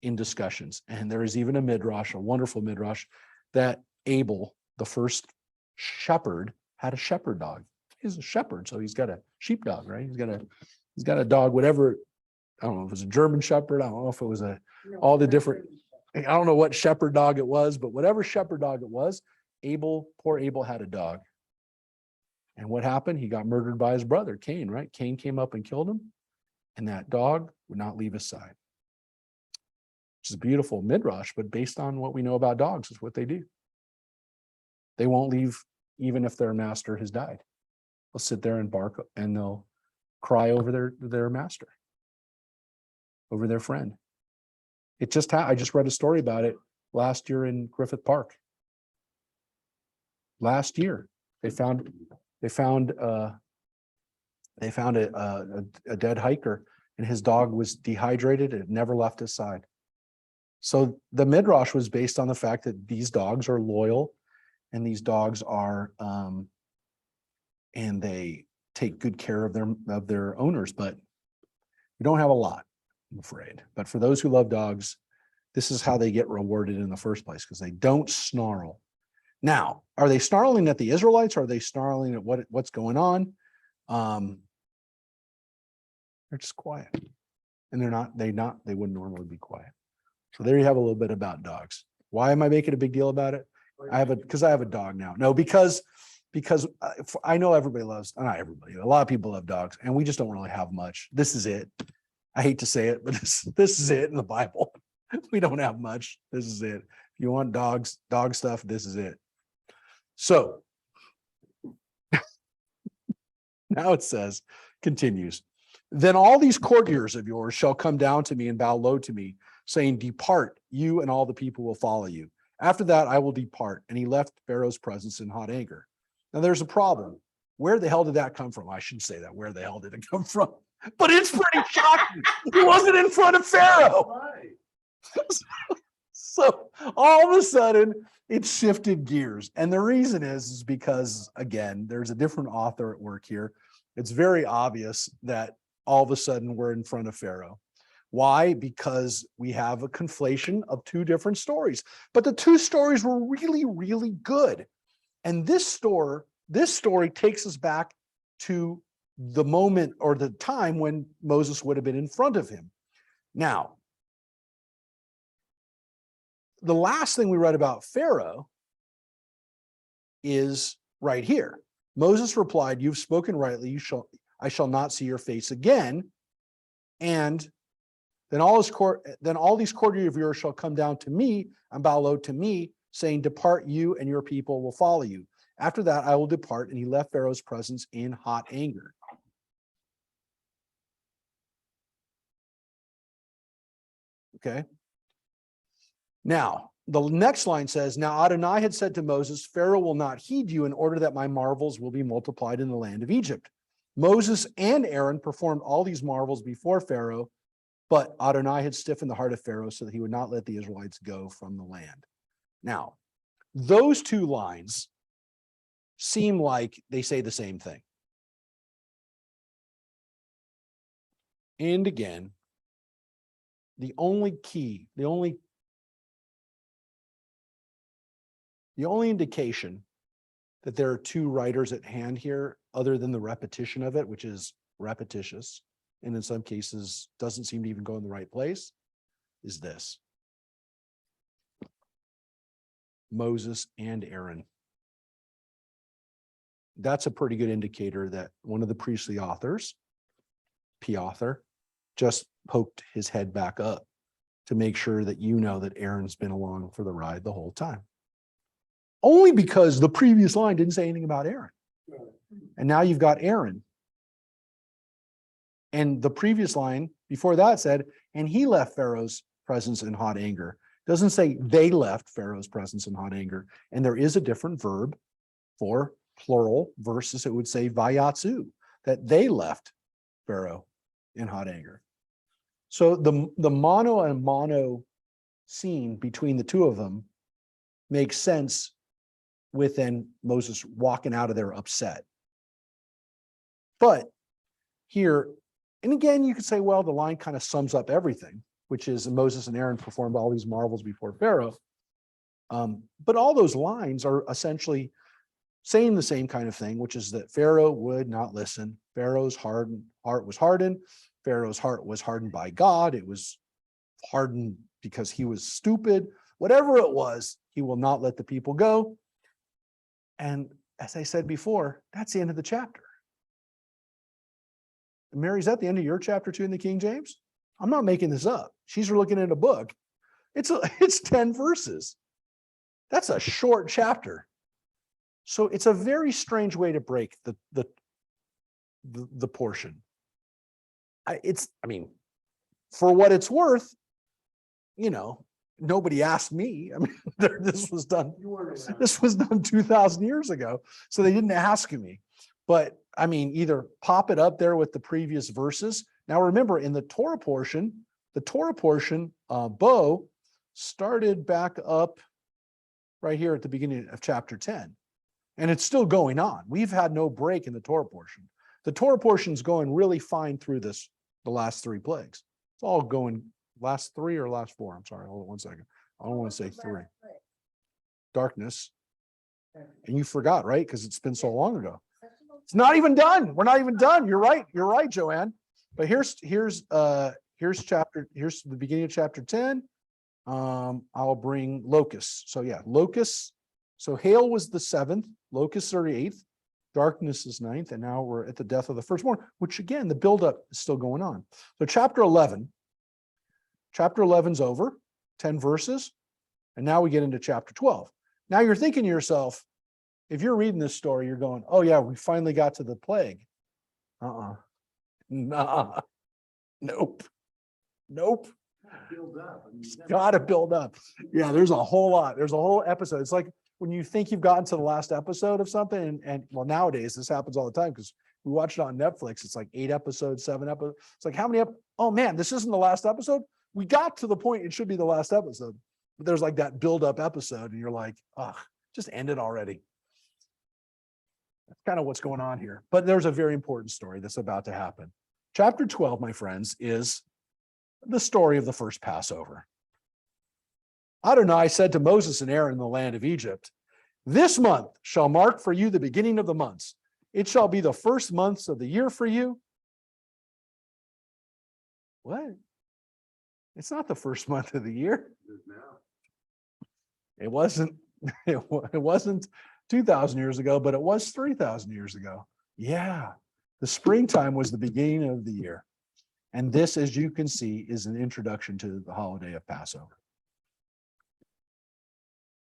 in discussions. And there is even a midrash, a wonderful midrash, that Abel, the first shepherd, had a shepherd dog. He's a shepherd, so he's got a sheepdog, right? He's got a dog, whatever. I don't know if it was a German shepherd. I don't know if it was all the different, I don't know what shepherd dog it was, but whatever shepherd dog it was, poor Abel had a dog. And what happened? He got murdered by his brother, Cain, right? Cain came up and killed him. And that dog would not leave his side. Which is a beautiful midrash, but based on what we know about dogs, is what they do. They won't leave even if their master has died. They'll sit there and bark, and they'll cry over their master, over their friend. I just read a story about it last year in Griffith Park. Last year, they found a dead hiker, and his dog was dehydrated and it never left his side. So the midrash was based on the fact that these dogs are loyal, and these dogs are and they take good care of their owners, but we don't have a lot, I'm afraid. But for those who love dogs, this is how they get rewarded in the first place, because they don't snarl. Now, are they snarling at the Israelites, or are they snarling at what's going on? They're just quiet. And they wouldn't normally be quiet. So there you have a little bit about dogs. Why am I making a big deal about it? Because I have a dog now. No, because I know everybody loves, not everybody, a lot of people love dogs, and we just don't really have much. This is it. I hate to say it, but this is it in the Bible. We don't have much. This is it. If you want dogs, dog stuff, this is it. So now it says, continues, then all these courtiers of yours shall come down to me and bow low to me, saying, depart, you and all the people will follow you. After that, I will depart. And he left Pharaoh's presence in hot anger. Now there's a problem. Where the hell did that come from? I shouldn't say that. Where the hell did it come from? But it's pretty shocking. He wasn't in front of Pharaoh. So all of a sudden it shifted gears. And the reason is because, again, there's a different author at work here. It's very obvious that all of a sudden we're in front of Pharaoh. Why? Because we have a conflation of two different stories, but the two stories were really, really good. And this story takes us back to the moment or the time when Moses would have been in front of him. Now, the last thing we read about Pharaoh is right here. Moses replied, you've spoken rightly, I shall not see your face again. And then all these courtiers of yours shall come down to me and bow low to me, saying, depart, you and your people will follow you. After that, I will depart. And he left Pharaoh's presence in hot anger. Okay. Now, the next line says, now Adonai had said to Moses, Pharaoh will not heed you in order that my marvels will be multiplied in the land of Egypt. Moses and Aaron performed all these marvels before Pharaoh, but Adonai had stiffened the heart of Pharaoh so that he would not let the Israelites go from the land. Now, those two lines seem like they say the same thing. And again, the only indication that there are two writers at hand here, other than the repetition of it, which is repetitious, and in some cases doesn't seem to even go in the right place, is this. Moses and Aaron. That's a pretty good indicator that one of the priestly authors, P author, just poked his head back up to make sure that you know that Aaron's been along for the ride the whole time. Only because the previous line didn't say anything about Aaron. And now you've got Aaron. And the previous line before that said, and he left Pharaoh's presence in hot anger. It doesn't say they left Pharaoh's presence in hot anger. And there is a different verb for plural versus it would say vayatsu, that they left Pharaoh in hot anger. So the mono and mono scene between the two of them makes sense within Moses walking out of there upset. But here, and again, you could say, well, the line kind of sums up everything, which is Moses and Aaron performed all these marvels before Pharaoh. But all those lines are essentially saying the same kind of thing, which is that Pharaoh would not listen. Pharaoh's heart was hardened. Pharaoh's heart was hardened by God. It was hardened because he was stupid. Whatever it was, he will not let the people go. And as I said before, that's the end of the chapter. Mary, is that the end of your chapter 2 in the King James? I'm not making this up. She's looking at a book. It's 10 verses. That's a short chapter. So it's a very strange way to break the portion. I mean, for what it's worth, nobody asked me. I mean, this was done 2,000 years ago, so they didn't ask me. But I mean, either pop it up there with the previous verses. Now remember, in the Torah portion, Bo started back up right here at the beginning of chapter 10. And it's still going on. We've had no break in the Torah portion. The Torah portion is going really fine through the last 3 plagues. It's all going last 3 or last 4. I'm sorry, hold on one second. I don't want to say 3. Darkness. And you forgot, right? Because it's been so long ago. It's not even done. We're not even done. You're right. You're right, Joanne. But here's the beginning of chapter 10. I'll bring locusts. So yeah, locusts. So hail was the 7th, locusts are the 8th, darkness is 9th, and now we're at the death of the firstborn, which again, the buildup is still going on. So chapter 11's over, 10 verses, and now we get into chapter 12. Now you're thinking to yourself, if you're reading this story, you're going, oh yeah, we finally got to the plague. Nah, nope. Build up. I mean, It's gotta build up. Yeah, there's a whole lot. There's a whole episode. It's like when you think you've gotten to the last episode of something, and well, nowadays this happens all the time because we watch it on Netflix. It's like 8 episodes, 7 episodes. It's like how many? Oh man, this isn't the last episode. We got to the point it should be the last episode, but there's like that build up episode, and you're like, ugh, just end it already. That's kind of what's going on here. But there's a very important story that's about to happen. Chapter 12, my friends, is the story of the first Passover. Adonai said to Moses and Aaron in the land of Egypt, this month shall mark for you the beginning of the months. It shall be the first months of the year for you. What? It's not the first month of the year. it is now. It wasn't, it wasn't 2,000 years ago, but it was 3,000 years ago. Yeah. The springtime was the beginning of the year. And this, as you can see, is an introduction to the holiday of Passover,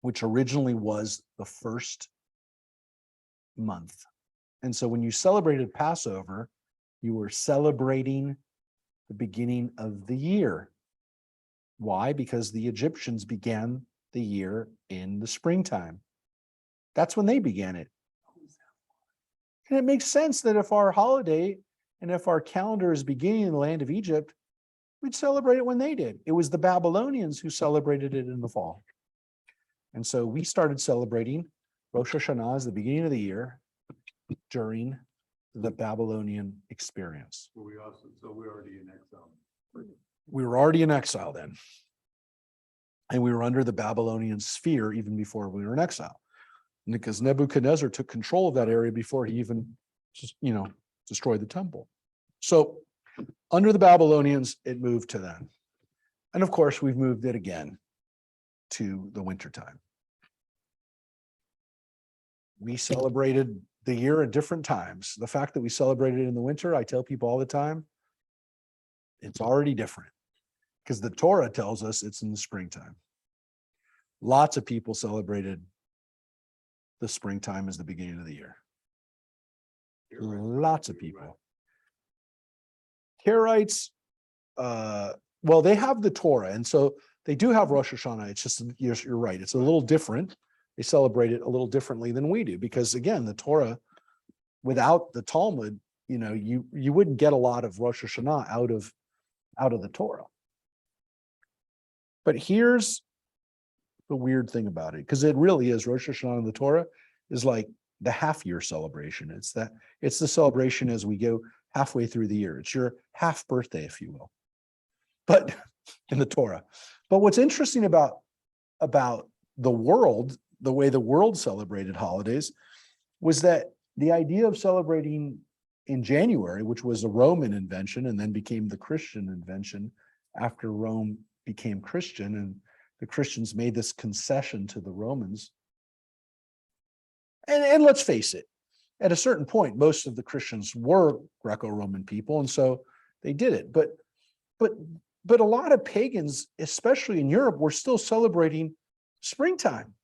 which originally was the first month. And so when you celebrated Passover, you were celebrating the beginning of the year. Why? Because the Egyptians began the year in the springtime. That's when they began it. And it makes sense that if our holiday and if our calendar is beginning in the land of Egypt, we'd celebrate it when they did. It was the Babylonians who celebrated it in the fall. And so we started celebrating Rosh Hashanah as the beginning of the year during the Babylonian experience. So we're already in exile. We were already in exile then. And we were under the Babylonian sphere even before we were in exile. Because Nebuchadnezzar took control of that area before he even just, destroyed the temple. So under the Babylonians, it moved to them. And of course, we've moved it again to the wintertime. We celebrated the year at different times. The fact that we celebrated in the winter, I tell people all the time, it's already different because the Torah tells us it's in the springtime. Lots of people celebrated the springtime as the beginning of the year. Lots of people. Karaites, well, they have the Torah, and so they do have Rosh Hashanah. It's just, you're right, it's a little different. They celebrate it a little differently than we do, because again, the Torah, without the Talmud, you wouldn't get a lot of Rosh Hashanah out of the Torah. But here's the weird thing about it, because it really is, Rosh Hashanah in the Torah is like the half year celebration. It's the celebration as we go halfway through the year. It's your half birthday, if you will, but in the Torah. But what's interesting about the world, the way the world celebrated holidays, was that the idea of celebrating in January, which was a Roman invention and then became the Christian invention after Rome became Christian, and the Christians made this concession to the Romans. And let's face it, at a certain point, most of the Christians were Greco-Roman people, and so they did it. But a lot of pagans, especially in Europe, were still celebrating springtime.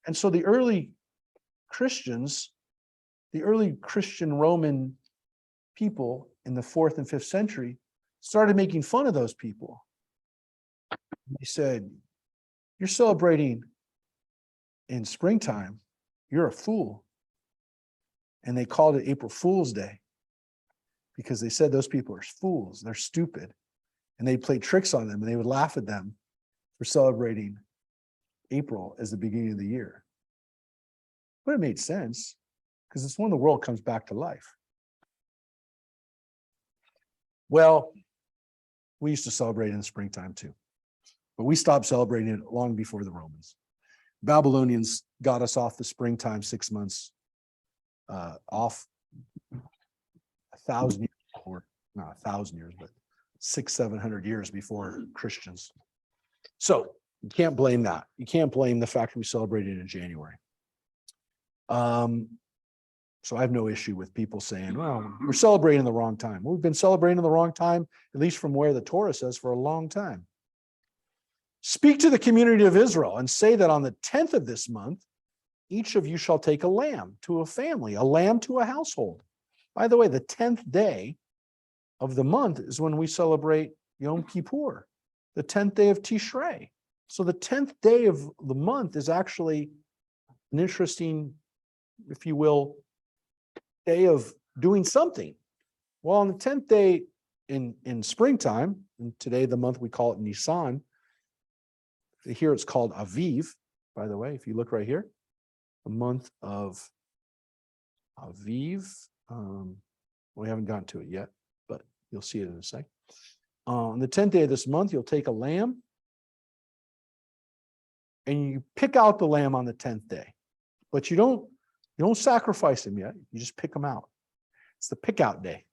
And so the early Christians, the early Christian Roman people in the 4th and 5th century started making fun of those people. They said, you're celebrating in springtime, you're a fool. And they called it April Fool's Day because they said those people are fools, they're stupid. And they played tricks on them, and they would laugh at them for celebrating April as the beginning of the year. But it made sense because it's when the world comes back to life. Well, we used to celebrate in the springtime too, but we stopped celebrating it long before the Romans. Babylonians got us off the springtime 6 months off 1,000 years not 1,000 years, but 600-700 years before Christians. So you can't blame that. You can't blame the fact we celebrated in January. So I have no issue with people saying, well, we're celebrating the wrong time. Well, we've been celebrating the wrong time, at least from where the Torah says, for a long time. Speak to the community of Israel and say that on the 10th of this month, each of you shall take a lamb to a family, a lamb to a household. By the way, the 10th day of the month is when we celebrate Yom Kippur, the 10th day of Tishrei. So the 10th day of the month is actually an interesting, if you will, day of doing something. Well, on the 10th day in springtime, and today the month we call it Nisan, here it's called Aviv, by the way, if you look right here, the month of Aviv. We haven't gotten to it yet, but you'll see it in a sec. On the 10th day of this month, you'll take a lamb and you pick out the lamb on the 10th day, but you don't sacrifice him yet. You just pick him out. It's the pick out day.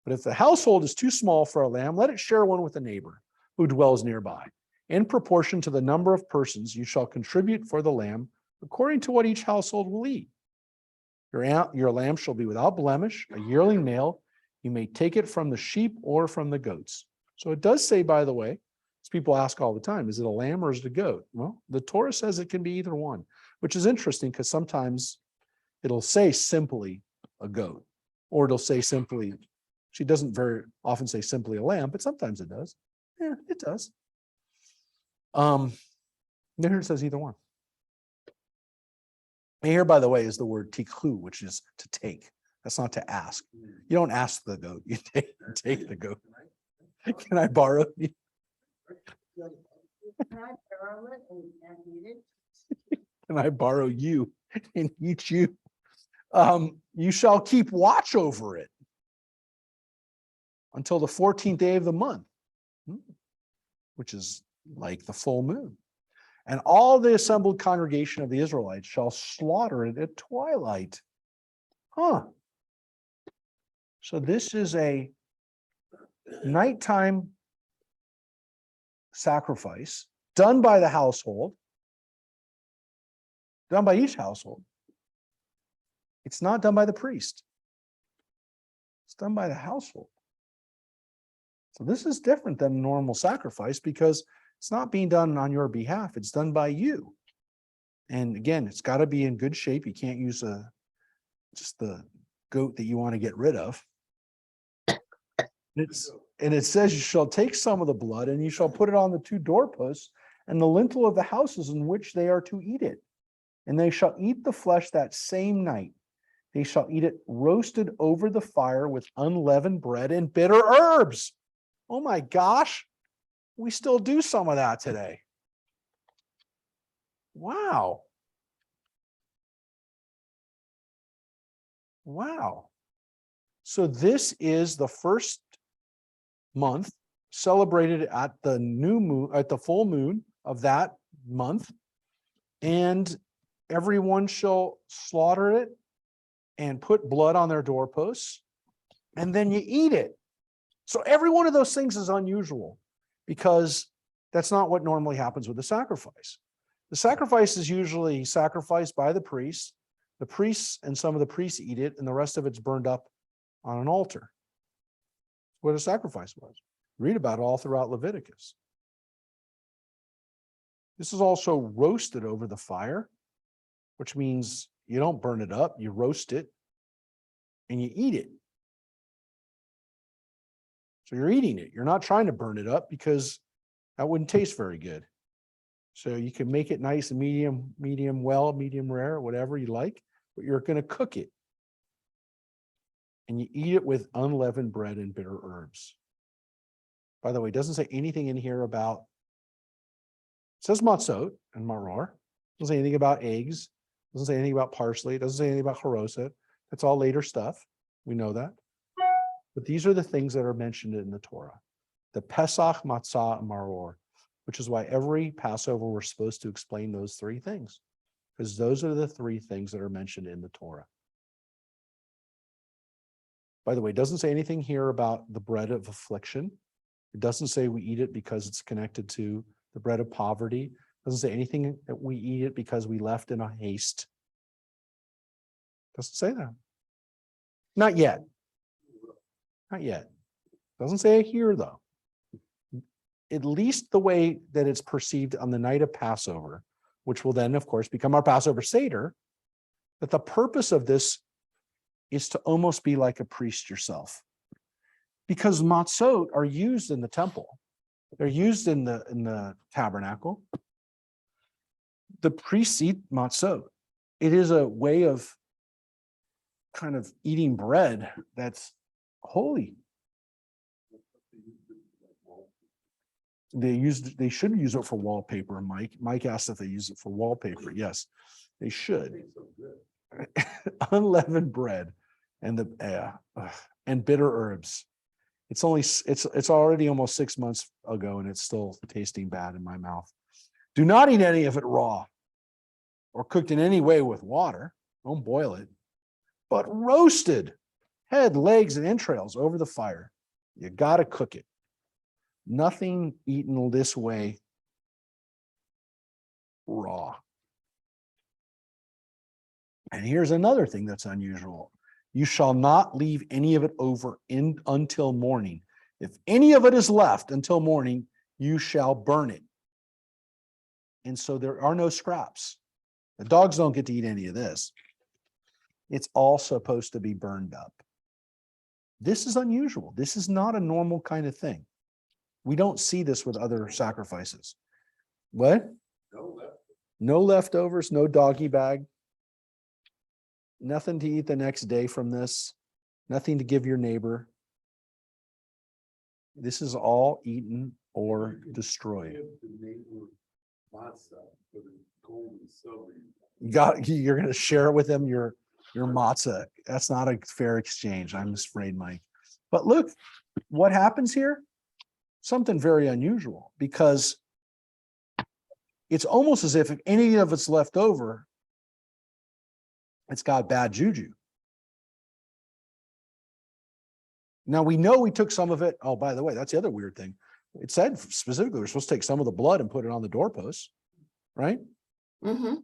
But if the household is too small for a lamb, let it share one with a neighbor who dwells nearby. In proportion to the number of persons, you shall contribute for the lamb according to what each household will eat. Your lamb shall be without blemish, a yearling male. You may take it from the sheep or from the goats. So it does say, by the way, as people ask all the time, is it a lamb or is it a goat? Well, the Torah says it can be either one, which is interesting because sometimes it'll say simply a goat, or it'll say simply, she doesn't very often say simply a lamb, but sometimes it does. Yeah, it does. Then here it says either one. And here, by the way, is the word tikhu, which is to take. That's not to ask. You don't ask the goat, you take the goat. Can I borrow you? Can I borrow it and eat it? Can I borrow you and eat you? You shall keep watch over it until the 14th day of the month, which is like the full moon. And all the assembled congregation of the Israelites shall slaughter it at twilight. So this is a nighttime sacrifice done by the household, done by each household. It's not done by the priest. It's done by the household. So this is different than a normal sacrifice because it's not being done on your behalf. It's done by you. And again, it's got to be in good shape. You can't use just the goat that you want to get rid of. And it says you shall take some of the blood and you shall put it on the two doorposts and the lintel of the houses in which they are to eat it. And they shall eat the flesh that same night. They shall eat it roasted over the fire with unleavened bread and bitter herbs. Oh my gosh. We still do some of that today. Wow. Wow. So this is the first month celebrated at the new moon, at the full moon of that month. And everyone shall slaughter it and put blood on their doorposts. And then you eat it. So every one of those things is unusual because that's not what normally happens with the sacrifice. The sacrifice is usually sacrificed by the priest. The priests and some of the priests eat it, and the rest of it's burned up on an altar. What a sacrifice was. Read about it all throughout Leviticus. This is also roasted over the fire, which means you don't burn it up, you roast it and you eat it. So you're eating it. You're not trying to burn it up because that wouldn't taste very good. So you can make it nice and medium well, medium rare, whatever you like, but you're going to cook it. And you eat it with unleavened bread and bitter herbs. By the way, it doesn't say anything in here about, it says matzot and maror. It doesn't say anything about eggs. It doesn't say anything about parsley. It doesn't say anything about charoset. That's all later stuff. We know that. But these are the things that are mentioned in the Torah. The Pesach, Matzah, and Maror, which is why every Passover we're supposed to explain those three things, because those are the three things that are mentioned in the Torah. By the way, it doesn't say anything here about the bread of affliction. It doesn't say we eat it because it's connected to the bread of poverty. It doesn't say anything that we eat it because we left in a haste. Doesn't say that. Not yet. Not yet. Doesn't say it here, though. At least the way that it's perceived on the night of Passover, which will then, of course, become our Passover Seder, that the purpose of this is to almost be like a priest yourself. Because matzot are used in the temple. They're used in the tabernacle. The priests eat matzot. It is a way of kind of eating bread that's holy. They should use it for wallpaper, Mike. Mike asked if they use it for wallpaper. Yes, they should. Unleavened bread and and bitter herbs. It's already almost 6 months ago and it's still tasting bad in my mouth. Do not eat any of it raw or cooked in any way with water. Don't boil it, but roasted, head, legs, and entrails over the fire. You got to cook it. Nothing eaten this way raw. And here's another thing that's unusual. You shall not leave any of it over until morning. If any of it is left until morning, you shall burn it. And so there are no scraps. The dogs don't get to eat any of this. It's all supposed to be burned up. This is unusual. This is not a normal kind of thing. We don't see this with other sacrifices. What? No leftovers, no doggy bag. Nothing to eat the next day from this. Nothing to give your neighbor. This is all eaten or destroyed. You're going to share with them your matzah. That's not a fair exchange, I'm afraid, Mike. But look, what happens here? Something very unusual, because it's almost as if any of it's left over, it's got bad juju. Now we know we took some of it. Oh, by the way, that's the other weird thing. It said specifically we're supposed to take some of the blood and put it on the doorposts, right? Mm-hmm.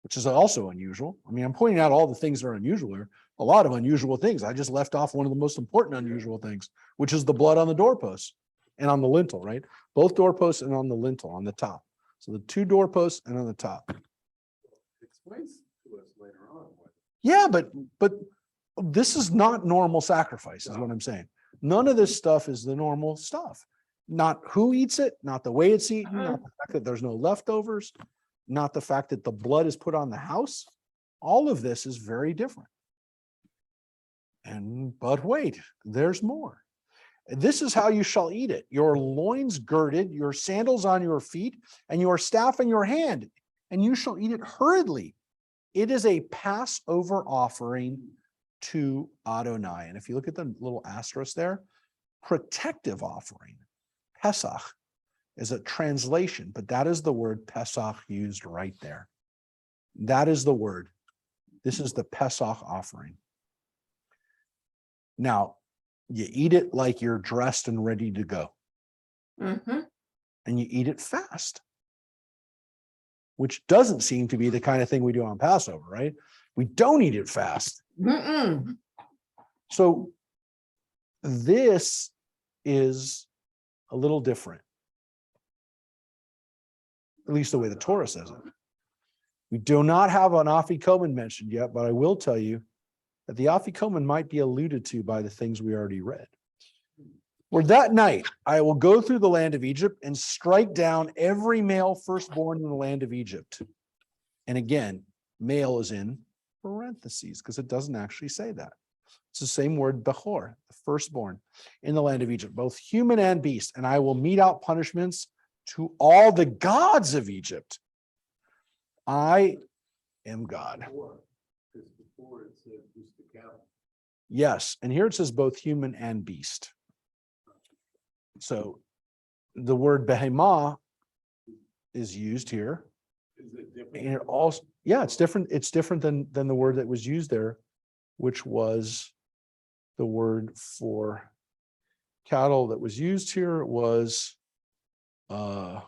Which is also unusual. I mean, I'm pointing out all the things that are unusual here. A lot of unusual things. I just left off one of the most important unusual things, which is the blood on the doorposts and on the lintel, right? Both doorposts and on the lintel, on the top. So the two doorposts and on the top. Explains to us later on. Yeah, but this is not normal sacrifice, is what I'm saying. None of this stuff is the normal stuff. Not who eats it, not the way it's eaten, not the fact that there's no leftovers, not the fact that the blood is put on the house. All of this is very different. But wait, there's more. This is how you shall eat it. Your loins girded, your sandals on your feet, and your staff in your hand, and you shall eat it hurriedly. It is a Passover offering to Adonai. And if you look at the little asterisk there, protective offering. Pesach is a translation, but that is the word Pesach used right there. That is the word. This is the Pesach offering. Now, you eat it like you're dressed and ready to go. Mm-hmm. And you eat it fast, which doesn't seem to be the kind of thing we do on Passover, right? We don't eat it fast. Mm-mm. So this is a little different, at least the way the Torah says it. We do not have an afikomen mentioned yet, but I will tell you that the afikomen might be alluded to by the things we already read. For that night, I will go through the land of Egypt and strike down every male firstborn in the land of Egypt. And again, male is in parentheses because it doesn't actually say that. It's the same word, bechor, the firstborn in the land of Egypt, both human and beast. And I will mete out punishments to all the gods of Egypt. I am God. Because before it said just the cattle. Yes. And here it says both human and beast. So the word behemah is used here. Is it different? And it also, yeah, it's different. It's different than the word that was used there, which was the word for cattle that was used here was oh,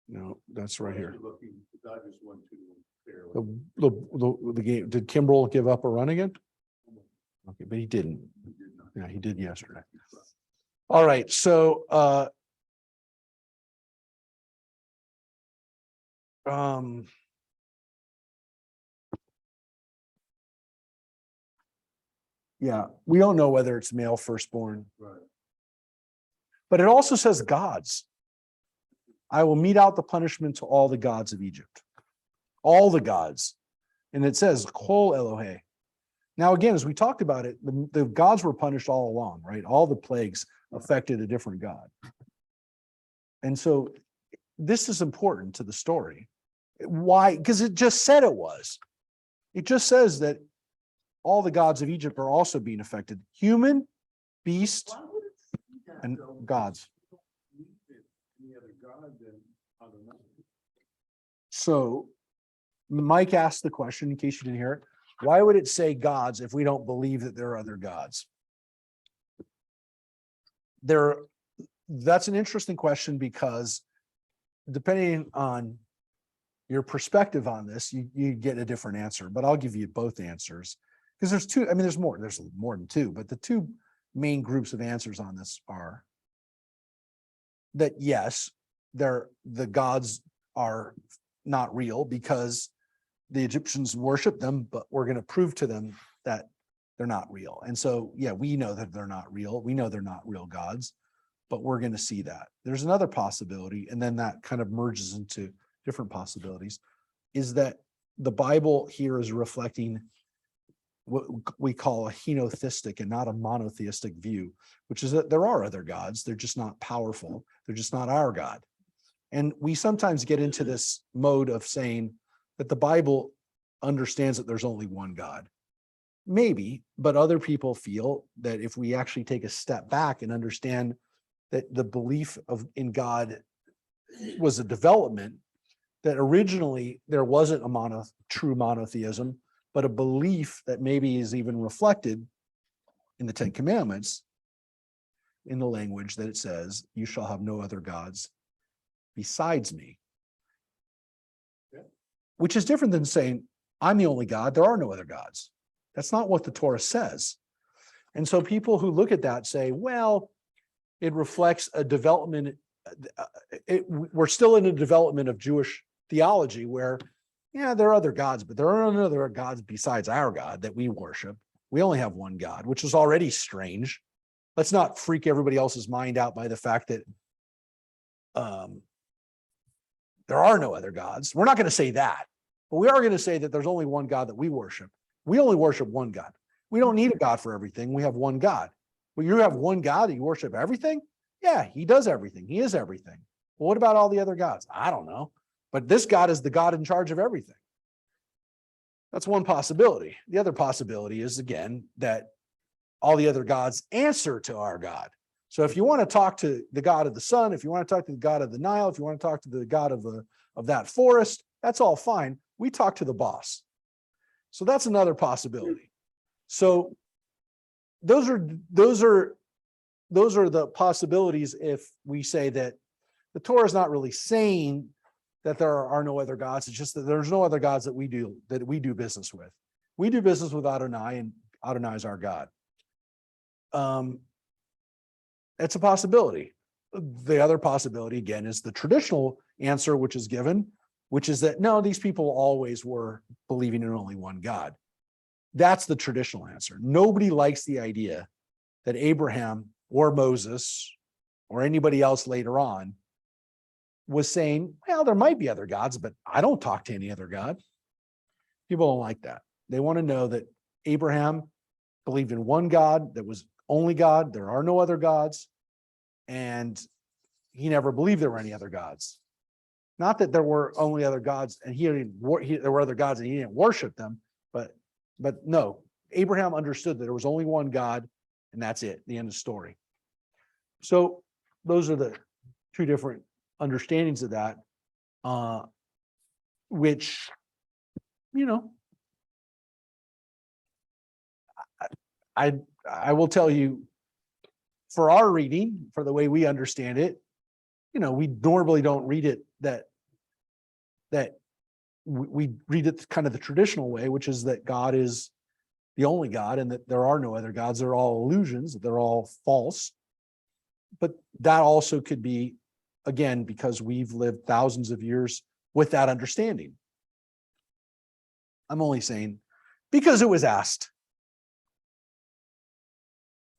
no, that's right here. Looking, the Dodgers won 2-1 fairly. The game, did Kimbrel give up a run again? Okay, but he didn't. He did not. Yeah, he did yesterday. All right, so yeah, we don't know whether it's male firstborn, Right. but it also says gods. I will mete out the punishment to all the gods of Egypt. All the gods. And it says, Kol Elohe. Now, again, as we talked about it, the gods were punished all along, right? All the plagues affected a different god. And so this is important to the story. Why? Because it just said it was. It just says that all the gods of Egypt are also being affected. Human, beast, Why would it say that, and though? gods. Any other god than other than. So Mike asked the question, in case you didn't hear it, why would it say gods if we don't believe that there are other gods? That's an interesting question, because depending on your perspective on this, you get a different answer, but I'll give you both answers. Because there's two, I mean, there's more than two, but the two main groups of answers on this are that yes, the gods are not real because the Egyptians worship them, but we're going to prove to them that they're not real. And so, yeah, we know that they're not real. We know they're not real gods, but we're going to see that. There's another possibility, and then that kind of merges into different possibilities, is that the Bible here is reflecting what we call a henotheistic and not a monotheistic view, which is that there are other gods. They're just not powerful. They're just not our God. And we sometimes get into this mode of saying that the Bible understands that there's only one God. Maybe, but other people feel that if we actually take a step back and understand that the belief in God was a development, that originally there wasn't a true monotheism, but a belief that maybe is even reflected in the Ten Commandments, in the language that it says, you shall have no other gods besides me. Yeah. Which is different than saying, I'm the only God, there are no other gods. That's not what the Torah says. And so people who look at that say, well, it reflects a development. We're still in a development of Jewish theology where, yeah, there are other gods, but there are no other gods besides our God that we worship. We only have one God, which is already strange. Let's not freak everybody else's mind out by the fact that there are no other gods. We're not going to say that, but we are going to say that there's only one God that we worship. We only worship one God. We don't need a God for everything. We have one God. Well, you have one God and you worship everything? Yeah, he does everything. He is everything. Well, what about all the other gods? I don't know. But this God is the God in charge of everything. That's one possibility. The other possibility is, again, that all the other gods answer to our God. So if you want to talk to the God of the sun, if you want to talk to the God of the Nile, if you want to talk to the God of that forest, that's all fine. We talk to the boss. So that's another possibility. So those are the possibilities if we say that the Torah is not really saying that there are no other gods. It's just that there's no other gods that we do business with. We do business with Adonai, and Adonai is our God. It's a possibility. The other possibility, again, is the traditional answer, which is given, which is that no, these people always were believing in only one God. That's the traditional answer. Nobody likes the idea that Abraham or Moses or anybody else later on was saying, well, there might be other gods, but I don't talk to any other God. People don't like that. They want to know that Abraham believed in one God that was only God. There are no other gods. And he never believed there were any other gods. Not that there were only other gods and there were other gods and he didn't worship them, but no, Abraham understood that there was only one God and that's it, the end of the story. So those are the two different understandings of that. which, you know, I will tell you, for our reading, for the way we understand it, you know, we normally don't read it that we read it kind of the traditional way, which is that God is the only God and that there are no other gods. They're all illusions, they're all false. But that also could be, again, because we've lived thousands of years with that understanding. I'm only saying because it was asked.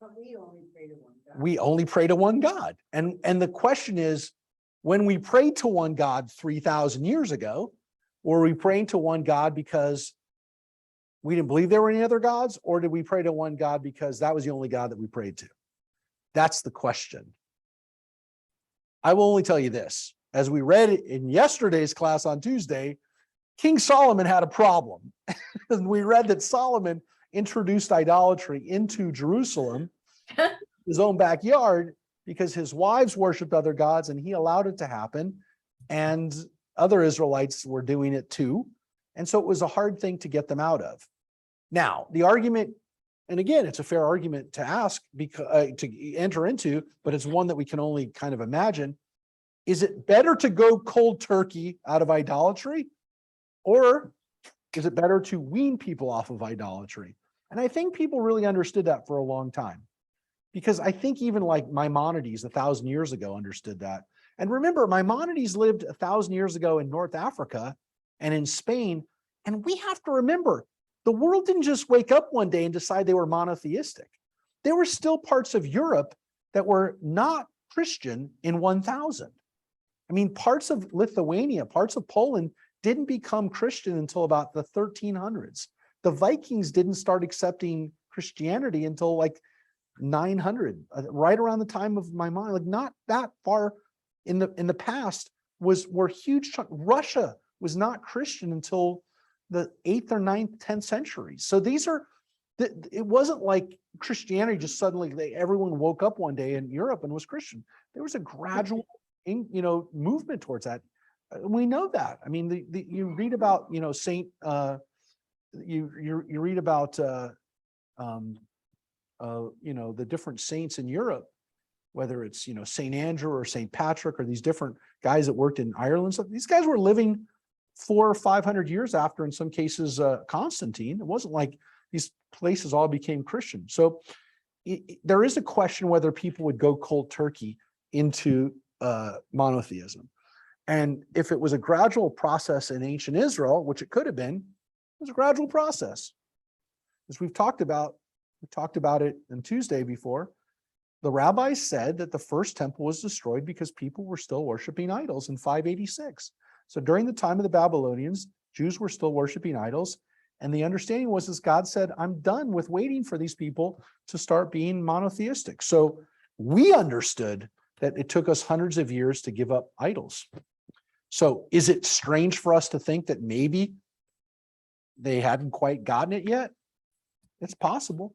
But we only pray to one God. We only pray to one God. And the question is, when we prayed to one God 3,000 years ago, were we praying to one God because we didn't believe there were any other gods, or did we pray to one God because that was the only God that we prayed to? That's the question. I will only tell you this. As we read in yesterday's class on Tuesday, King Solomon had a problem. And we read that Solomon introduced idolatry into Jerusalem, his own backyard, because his wives worshiped other gods and he allowed it to happen. And other Israelites were doing it too. And so it was a hard thing to get them out of. Now, the argument, and again, it's a fair argument to ask, because to enter into, but it's one that we can only kind of imagine. Is it better to go cold turkey out of idolatry, or is it better to wean people off of idolatry? And I think people really understood that for a long time, because I think even like Maimonides 1,000 years ago understood that. And remember, Maimonides lived 1,000 years ago in North Africa and in Spain. And we have to remember, the world didn't just wake up one day and decide they were monotheistic. There were still parts of Europe that were not Christian in 1000. I mean, parts of Lithuania, parts of Poland didn't become Christian until about the 1300s. The Vikings didn't start accepting Christianity until like 900, right around the time of Maimonides, like not that far in the past were huge chunk. Russia was not Christian until the 8th or 9th, 10th centuries. So these are, it wasn't like Christianity just suddenly, everyone woke up one day in Europe and was Christian. There was a gradual, movement towards that. We know that. I mean, you read about, Saint, you read about, the different saints in Europe, whether it's, St. Andrew or St. Patrick or these different guys that worked in Ireland. So these guys were living 400 or 500 years after, in some cases, Constantine. It wasn't like these places all became Christian. So there is a question whether people would go cold turkey into monotheism. And if it was a gradual process in ancient Israel, which it could have been, it was a gradual process. As we talked about it on Tuesday before, the rabbis said that the first temple was destroyed because people were still worshiping idols in 586. So during the time of the Babylonians, Jews were still worshiping idols. And the understanding was, as God said, I'm done with waiting for these people to start being monotheistic. So we understood that it took us hundreds of years to give up idols. So is it strange for us to think that maybe they hadn't quite gotten it yet? It's possible.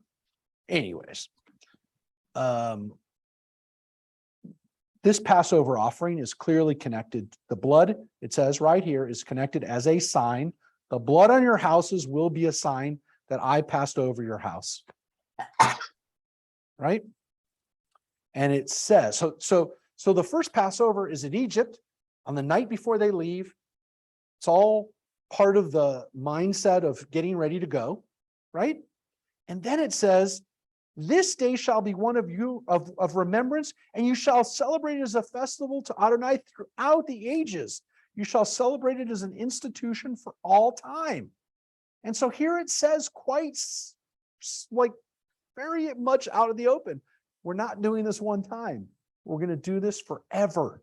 Anyways, this Passover offering is clearly connected. The blood, it says right here, is connected as a sign. The blood on your houses will be a sign that I passed over your house. Right? And it says, so the first Passover is in Egypt on the night before they leave. It's all part of the mindset of getting ready to go, right? And then it says, this day shall be one of you of remembrance, and you shall celebrate it as a festival to Adonai throughout the ages. You shall celebrate it as an institution for all time. And so here it says quite like very much out of the open. We're not doing this one time. We're going to do this forever.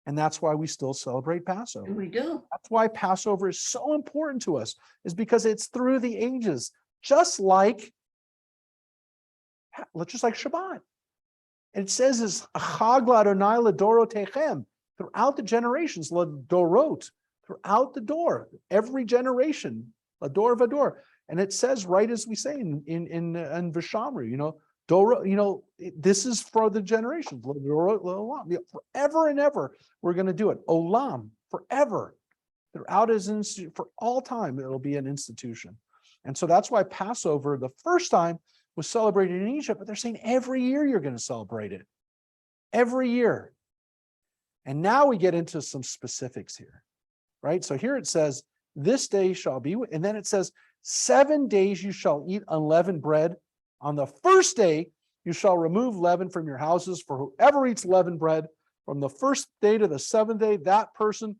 And that's why we still celebrate Passover. We do. That's why Passover is so important to us, is because it's through the ages, just like Shabbat. And it says is Chag l'Adonai l'dorotechem, throughout the generations, l'dorot, throughout the door, every generation, l'dor v'dor. And it says, right as we say in Vishamru, this is for the generations, forever and ever. We're going to do it. Olam, forever. Throughout his for all time, it'll be an institution. And so that's why Passover, the first time, was celebrated in Egypt, but they're saying every year you're going to celebrate it. Every year. And now we get into some specifics here, right? So here it says, this day shall be, and then it says, 7 days you shall eat unleavened bread. On the first day, you shall remove leaven from your houses, for whoever eats leavened bread from the first day to the 7th day, that person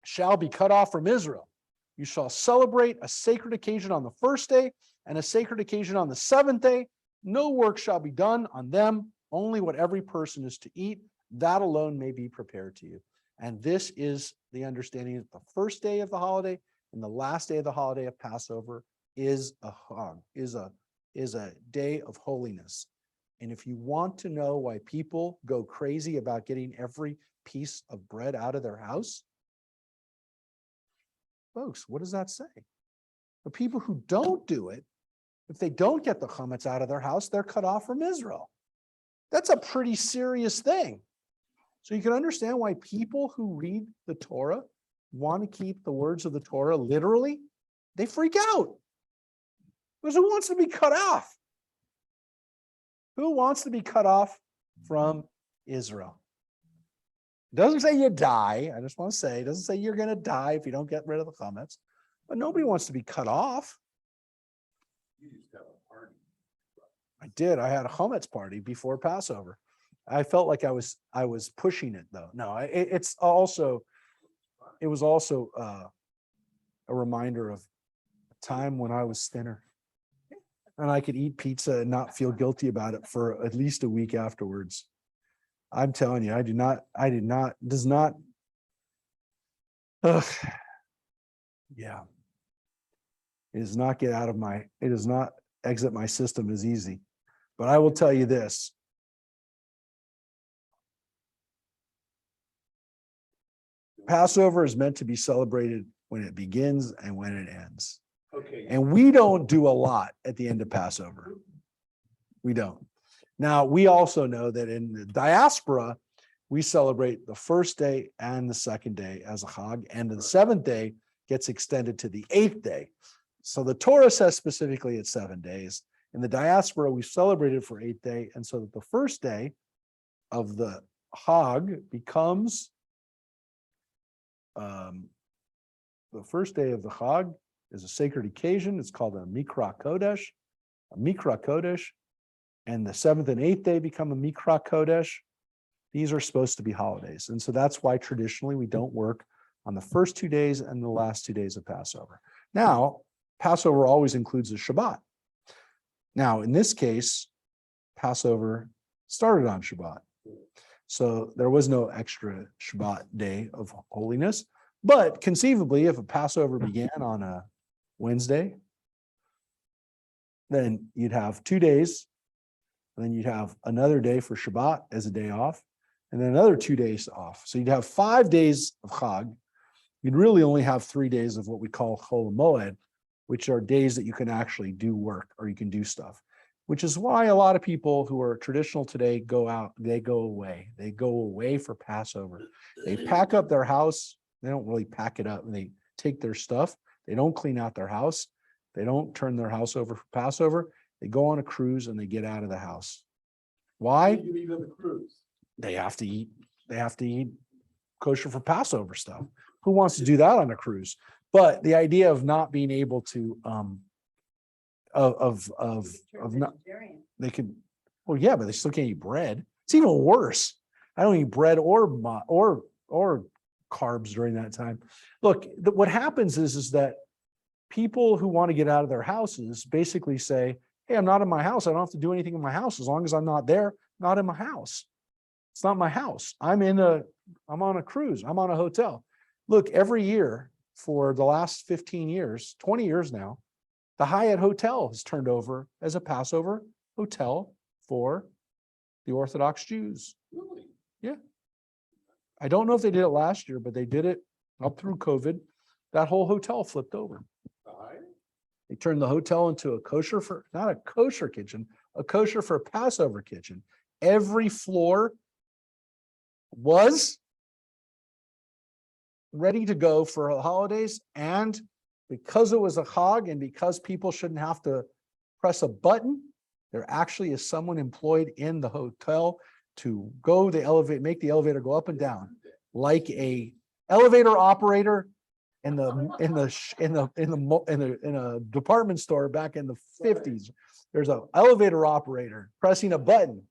shall be cut off from Israel. You shall celebrate a sacred occasion on the first day and a sacred occasion on the 7th day. No work shall be done on them, only what every person is to eat, that alone may be prepared to you. And this is the understanding that the first day of the holiday and the last day of the holiday of Passover is a hog, is a day of holiness. And if you want to know why people go crazy about getting every piece of bread out of their house, folks, what does that say? The people who don't do it, if they don't get the chametz out of their house, they're cut off from Israel. That's a pretty serious thing. So you can understand why people who read the Torah want to keep the words of the Torah literally. They freak out. Because who wants to be cut off? Who wants to be cut off from Israel? It doesn't say you die. I just want to say, it doesn't say you're going to die if you don't get rid of the chametz. But nobody wants to be cut off. You used to have a party. I did. I had a chametz party before Passover. I felt like I was pushing it though. No, it was also a reminder of a time when I was thinner and I could eat pizza and not feel guilty about it for at least a week afterwards. I'm telling you, yeah. It does not it does not exit my system as easy. But I will tell you this. Passover is meant to be celebrated when it begins and when it ends. Okay. And we don't do a lot at the end of Passover. We don't. Now, we also know that in the diaspora, we celebrate the first day and the second day as a Chag, and the 7th day gets extended to the 8th day. So the Torah says specifically it's 7 days. In the diaspora, we celebrated for 8th day, and so that the first day of the Chag becomes the first day of the Chag is a sacred occasion. It's called a Mikra Kodesh, and the 7th and 8th day become a Mikra Kodesh. These are supposed to be holidays. And so that's why traditionally we don't work on the first 2 days and the last 2 days of Passover. Now, Passover always includes a Shabbat. Now, in this case, Passover started on Shabbat. So there was no extra Shabbat day of holiness. But conceivably, if a Passover began on a Wednesday, then you'd have 2 days, and then you'd have another day for Shabbat as a day off, and then another 2 days off. So you'd have 5 days of Chag. You'd really only have 3 days of what we call Chol Moed, which are days that you can actually do work or you can do stuff, which is why a lot of people who are traditional today go out, they go away for Passover. They pack up their house. They don't really pack it up, and they take their stuff. They don't clean out their house. They don't turn their house over for Passover. They go on a cruise and they get out of the house. Why? You eat on the cruise. They have to eat kosher for Passover stuff. Who wants to do that on a cruise? But the idea of not being able to of not, they could, well, yeah, but they still can't eat bread. It's even worse. I don't eat bread or carbs during that time. Look, what happens is that people who want to get out of their houses basically say, hey, I'm not in my house. I don't have to do anything in my house. As long as I'm not there, not in my house. It's not my house. I'm on a cruise. I'm on a hotel. Look, every year for the last 15 years, 20 years now, the Hyatt Hotel has turned over as a Passover hotel for the Orthodox Jews. Really? Yeah. I don't know if they did it last year, but they did it up through COVID. That whole hotel flipped over. They turned the hotel into a kosher for, not a kosher kitchen, a kosher for Passover kitchen. Every floor was ready to go for the holidays. And because it was a hog and because people shouldn't have to press a button, there actually is someone employed in the hotel to go the elevator, make the elevator go up and down like a elevator operator in a department store back in the 50s. There's an elevator operator pressing a button.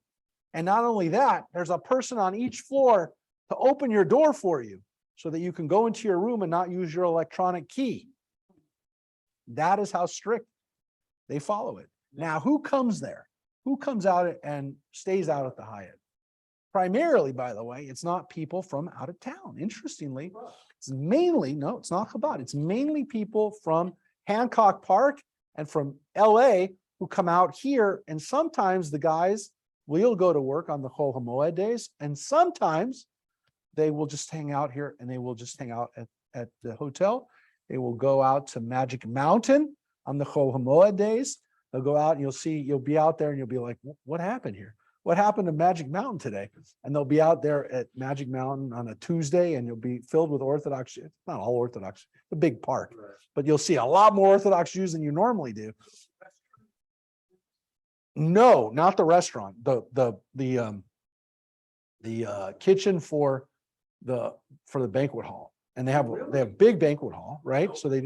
And not only that, there's a person on each floor to open your door for you so that you can go into your room and not use your electronic key. That is how strict they follow it. Now, who comes there? Who comes out and stays out at the Hyatt? Primarily, by the way, it's not people from out of town. Interestingly, it's mainly, no, it's not Chabad. It's mainly people from Hancock Park and from LA who come out here. And sometimes the guys will go to work on the Chol HaMoed days. And sometimes they will just hang out here and they will just hang out at the hotel. They will go out to Magic Mountain on the Chol HaMoed days. They'll go out and you'll be out there and you'll be like, what happened here? What happened to Magic Mountain today? And they'll be out there at Magic Mountain on a Tuesday and you'll be filled with Orthodox, it's not all Orthodox, it's a big park, but you'll see a lot more Orthodox Jews than you normally do. No, not the restaurant, the kitchen for the banquet hall. And they have big banquet hall, right? So they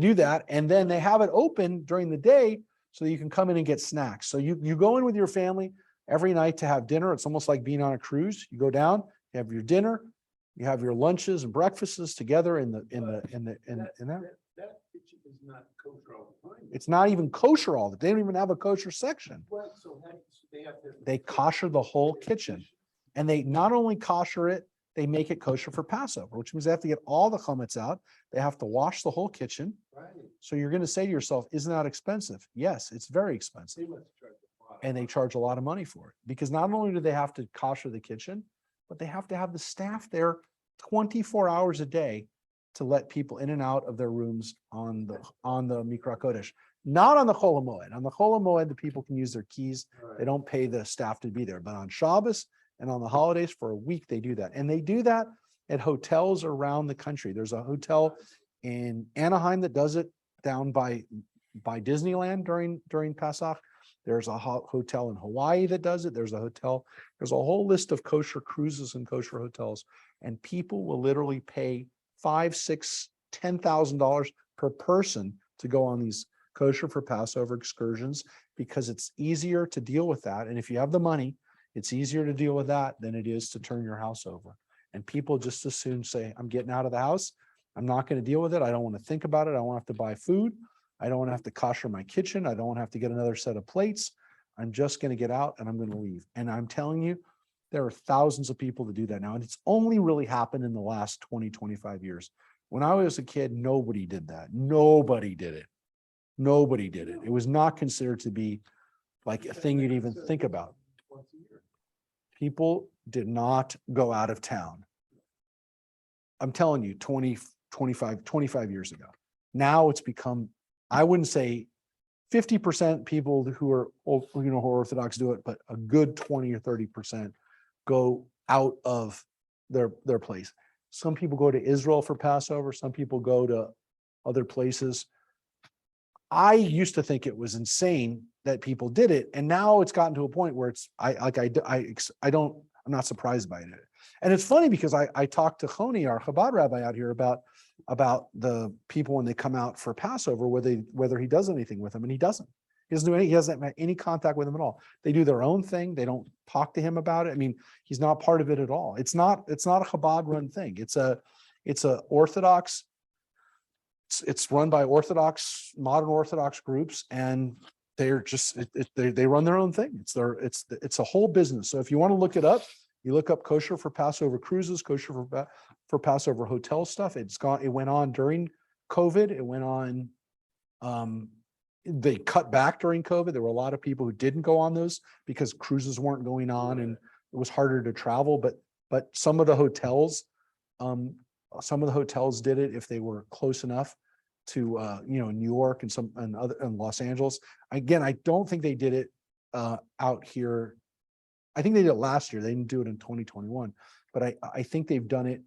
do that. And then they have it open during the day so that you can come in and get snacks. So you go in with your family every night to have dinner. It's almost like being on a cruise. You go down, you have your dinner, you have your lunches and breakfasts together in that. That kitchen is not kosher all the time. It's not even kosher all the, they don't even have a kosher section. Well, so they have to. They kosher the whole kitchen. And they not only kosher it, they make it kosher for Passover, which means they have to get all the chametz out. They have to wash the whole kitchen. Right. So you're going to say to yourself, isn't that expensive? Yes, it's very expensive. They must charge a lot. And they charge a lot of money for it because not only do they have to kosher the kitchen, but they have to have the staff there 24 hours a day to let people in and out of their rooms on the Mikra Kodesh, not on the Chol HaMoed. On the Chol HaMoed, the people can use their keys. They don't pay the staff to be there, but on Shabbos and on the holidays for a week, they do that. And they do that at hotels around the country. There's a hotel in Anaheim that does it down by Disneyland during Pesach. There's a hotel in Hawaii that does it. There's a whole list of kosher cruises and kosher hotels. And people will literally pay $5,000, $6,000, $10,000 per person to go on these kosher for Passover excursions because it's easier to deal with that. And if you have the money, it's easier to deal with that than it is to turn your house over. And people just as soon say, I'm getting out of the house. I'm not going to deal with it. I don't want to think about it. I don't want to have to buy food. I don't want to have to kosher my kitchen. I don't want to have to get another set of plates. I'm just going to get out and I'm going to leave. And I'm telling you, there are thousands of people that do that now. And it's only really happened in the last 20, 25 years. When I was a kid, nobody did that. Nobody did it. Nobody did it. It was not considered to be like a thing you'd even think about. Once a year. People did not go out of town. I'm telling you, 25 years ago. Now it's become, I wouldn't say 50% people who are, who are Orthodox do it, but a good 20 or 30% go out of their place. Some people go to Israel for Passover. Some people go to other places. I used to think it was insane that people did it. And now it's gotten to a point where it's, I'm not surprised by it. And it's funny because I talked to Choni, our Chabad rabbi out here about the people when they come out for Passover, whether he does anything with them, and he doesn't. He doesn't have any contact with them at all. They do their own thing. They don't talk to him about it. I mean, he's not part of it at all. It's not a Chabad run thing. It's a Orthodox. It's run by modern Orthodox groups, and they're just they run their own thing. It's a whole business. So if you want to look it up, you look up kosher for Passover cruises, kosher for Passover hotel stuff. It went on during COVID. It went on. They cut back during COVID. There were a lot of people who didn't go on those because cruises weren't going on and it was harder to travel. But some of the hotels did it if they were close enough to New York and Los Angeles. Again, I don't think they did it out here. I think they did it last year. They didn't do it in 2021, but I think they've done it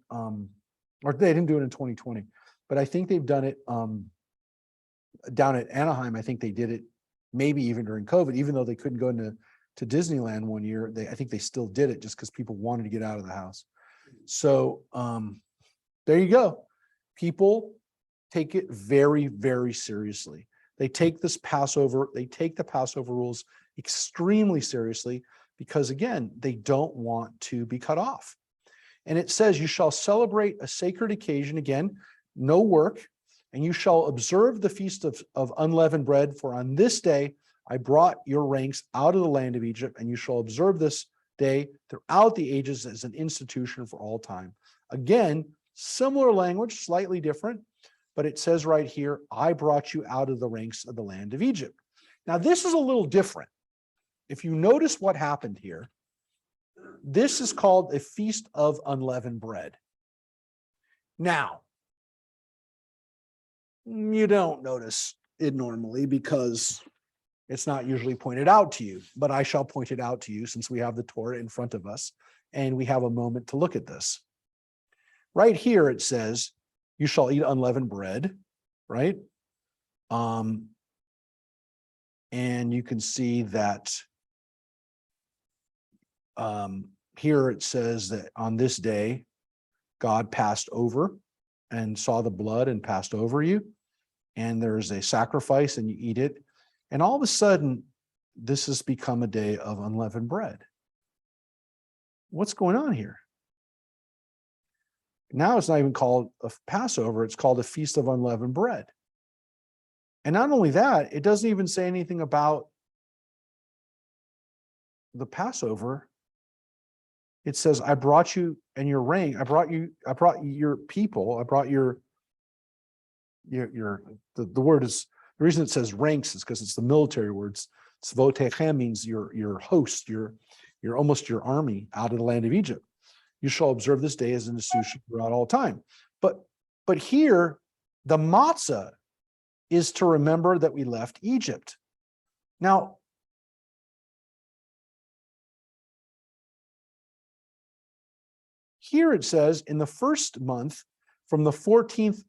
or they didn't do it in 2020, but I think they've done it down at Anaheim. I think they did it maybe even during COVID, even though they couldn't go to Disneyland one year. I think they still did it just because people wanted to get out of the house. So there you go. People take it very, very seriously. They take the Passover rules extremely seriously because, again, they don't want to be cut off. And it says, you shall celebrate a sacred occasion, again, no work, and you shall observe the feast of unleavened bread, for on this day I brought your ranks out of the land of Egypt, and you shall observe this day throughout the ages as an institution for all time. Again, similar language, slightly different, but it says right here, I brought you out of the ranks of the land of Egypt. Now, this is a little different. If you notice what happened here, this is called a feast of unleavened bread. Now, you don't notice it normally because it's not usually pointed out to you, but I shall point it out to you since we have the Torah in front of us and we have a moment to look at this. Right here it says, you shall eat unleavened bread, right? And you can see that here it says that on this day, God passed over and saw the blood and passed over you. And there's a sacrifice and you eat it. And all of a sudden, this has become a day of unleavened bread. What's going on here? Now it's not even called a Passover, it's called a Feast of Unleavened Bread. And not only that, it doesn't even say anything about the Passover. It says, I brought you and your rank, I brought your people, I brought the word is, the reason it says ranks is because it's the military words. Tzvotechem means your host, your almost your army out of the land of Egypt. You shall observe this day as an institution throughout all time. But here, the matzah is to remember that we left Egypt. Now, here it says, in the first month, from the 14th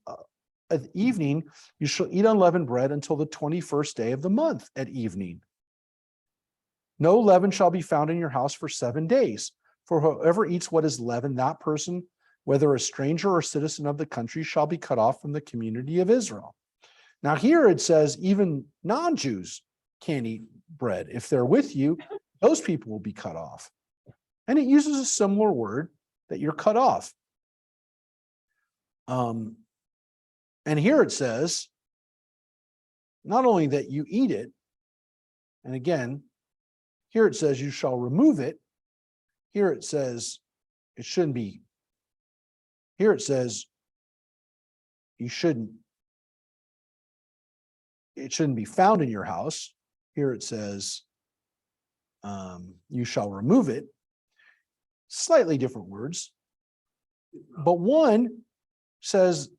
at evening, you shall eat unleavened bread until the 21st day of the month at evening. No leaven shall be found in your house for 7 days. For whoever eats what is leavened, that person, whether a stranger or citizen of the country, shall be cut off from the community of Israel. Now here it says even non-Jews can't eat bread. If they're with you, those people will be cut off. And it uses a similar word, that you're cut off. And here it says, not only that you eat it, and again, here it says you shall remove it. Here it says it shouldn't be. Here it says it shouldn't be found in your house. Here it says you shall remove it. Slightly different words. But one says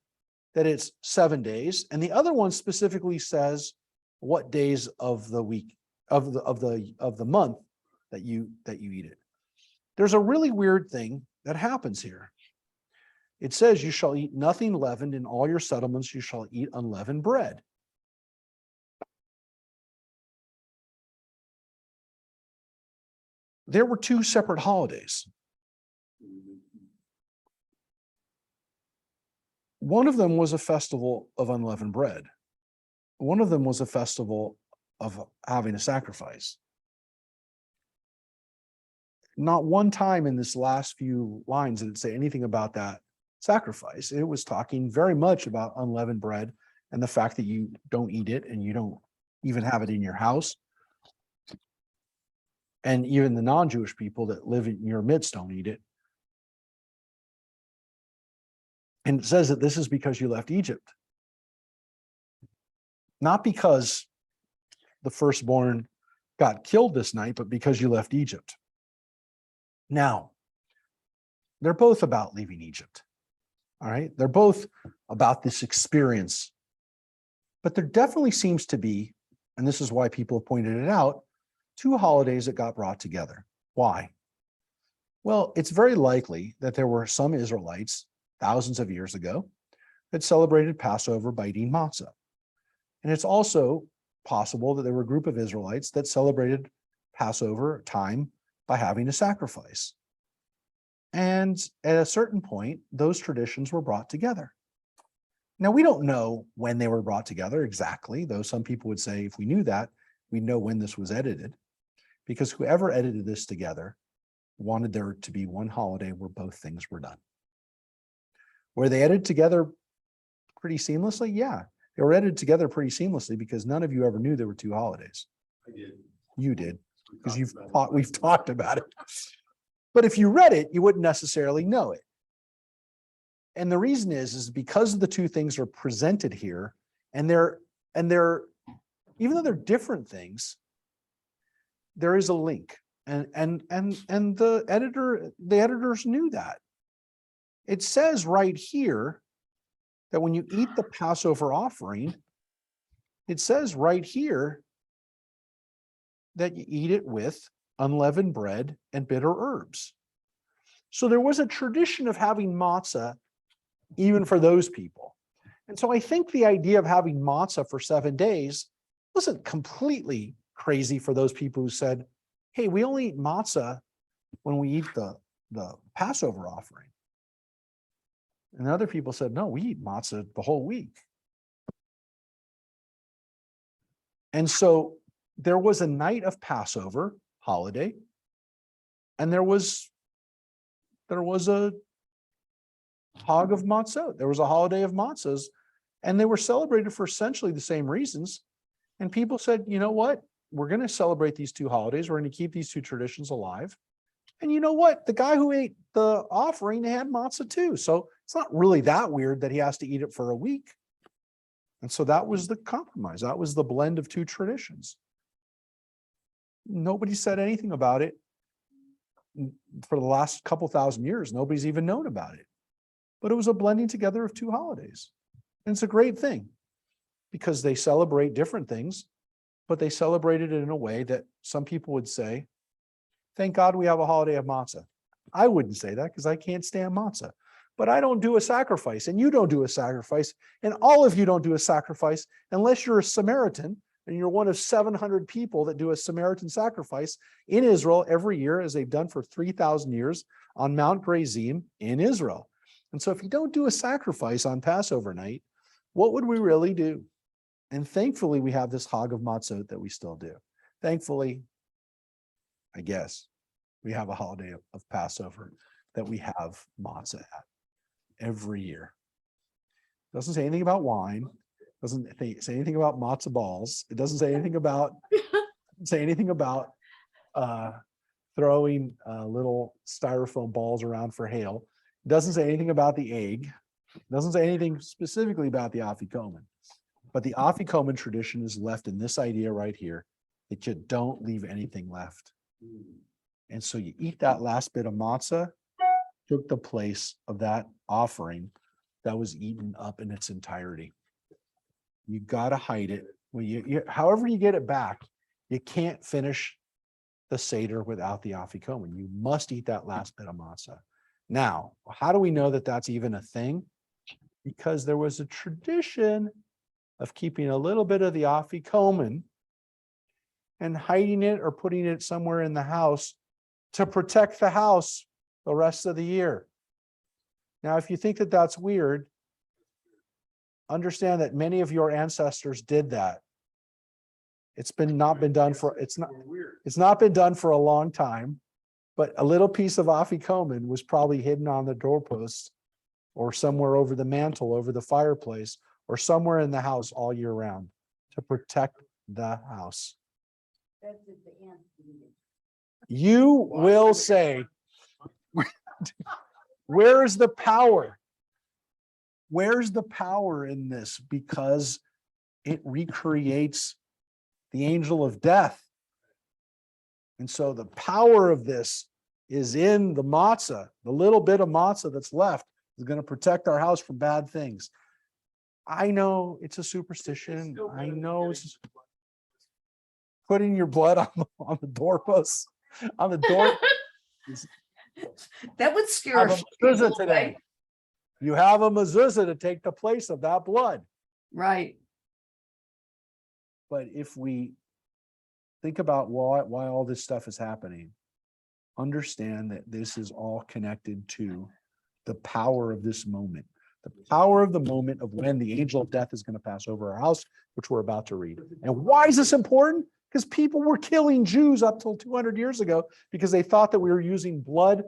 that it's 7 days, and the other one specifically says what days of the week of the month that you eat it. There's a really weird thing that happens here. It says you shall eat nothing leavened, in all your settlements you shall eat unleavened bread. There were two separate holidays. One of them was a festival of unleavened bread. One of them was a festival of having a sacrifice. Not one time in this last few lines did it say anything about that sacrifice. It was talking very much about unleavened bread and the fact that you don't eat it and you don't even have it in your house. And even the non-Jewish people that live in your midst don't eat it. And it says that this is because you left Egypt. Not because the firstborn got killed this night, but because you left Egypt. Now, they're both about leaving Egypt. All right. They're both about this experience. But there definitely seems to be, and this is why people have pointed it out, two holidays that got brought together. Why? Well, it's very likely that there were some Israelites thousands of years ago that celebrated Passover by eating matzah. And it's also possible that there were a group of Israelites that celebrated Passover time by having a sacrifice. And at a certain point, those traditions were brought together. Now, we don't know when they were brought together exactly, though some people would say if we knew that, we'd know when this was edited, because whoever edited this together wanted there to be one holiday where both things were done. Were they edited together pretty seamlessly? Yeah, they were edited together pretty seamlessly because none of you ever knew there were two holidays. I did. You did, We because talked about it. we've talked about it. But if you read it, you wouldn't necessarily know it. And the reason is because the two things are presented here, and they're even though they're different things, there is a link. And the editors knew that. It says right here that when you eat the Passover offering, it says right here that you eat it with unleavened bread and bitter herbs. So there was a tradition of having matzah even for those people. And so I think the idea of having matzah for 7 days wasn't completely crazy for those people who said, hey, we only eat matzah when we eat the Passover offering. And other people said, no, we eat matzah the whole week. And so there was a night of Passover holiday, and there was a hog of matzah. There was a holiday of matzahs, and they were celebrated for essentially the same reasons. And people said, you know what? We're going to celebrate these two holidays. We're going to keep these two traditions alive. And you know what? The guy who ate the offering had matzah too. So it's not really that weird that he has to eat it for a week. And so that was the compromise. That was the blend of two traditions. Nobody said anything about it for the last couple thousand years. Nobody's even known about it. But it was a blending together of two holidays. And it's a great thing because they celebrate different things, but they celebrated it in a way that some people would say, thank God we have a holiday of matzah. I wouldn't say that because I can't stand matzah, but I don't do a sacrifice and you don't do a sacrifice and all of you don't do a sacrifice unless you're a Samaritan and you're one of 700 people that do a Samaritan sacrifice in Israel every year, as they've done for 3,000 years on Mount Gerizim in Israel. And so if you don't do a sacrifice on Passover night, what would we really do? And thankfully, we have this hog of matzot that we still do. Thankfully, I guess, we have a holiday of Passover that we have matzah at every year. Doesn't say anything about wine. Doesn't say anything about matzah balls. It doesn't say anything about throwing little styrofoam balls around for hail. It doesn't say anything about the egg. It doesn't say anything specifically about the afikomen. But the afikomen tradition is left in this idea right here that you don't leave anything left. And so you eat that last bit of matzah, took the place of that offering that was eaten up in its entirety. You got to hide it. Well, however you get it back, you can't finish the Seder without the afikomen. You must eat that last bit of matzah. Now, how do we know that that's even a thing? Because there was a tradition of keeping a little bit of the afikomen and hiding it or putting it somewhere in the house to protect the house the rest of the year. Now, if you think that that's weird, understand that many of your ancestors did that. It's not been done for a long time, but a little piece of afikomen was probably hidden on the doorpost or somewhere over the mantle, over the fireplace, or somewhere in the house all year round to protect the house. That's what the ants do. You will say, where's the power? Where's the power in this? Because it recreates the angel of death. And so the power of this is in the matzah. The little bit of matzah that's left is going to protect our house from bad things. I know it's a superstition. I know it's putting your blood on the doorpost, on the door. That would scare Have a a few visit people today. away. You have a mezuzah to take the place of that blood. Right. But if we think about why all this stuff is happening, understand that this is all connected to the power of this moment. The power of the moment of when the angel of death is going to pass over our house, which we're about to read. And why is this important? Because people were killing Jews up till 200 years ago because they thought that we were using blood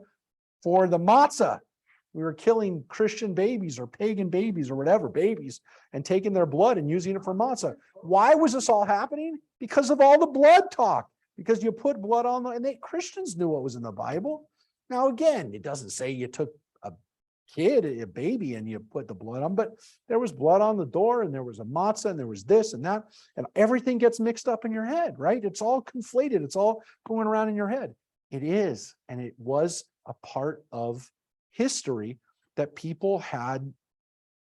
for the matzah. We were killing Christian babies or pagan babies or whatever, babies, and taking their blood and using it for matzah. Why was this all happening? Because of all the blood talk. Because you put blood on the, and Christians knew what was in the Bible. Now, again, it doesn't say you took a kid, a baby, and you put the blood on, but there was blood on the door, and there was a matzah, and there was this and that, and everything gets mixed up in your head, right? It's all conflated. It's all going around in your head. It is, and it was a part of history that people had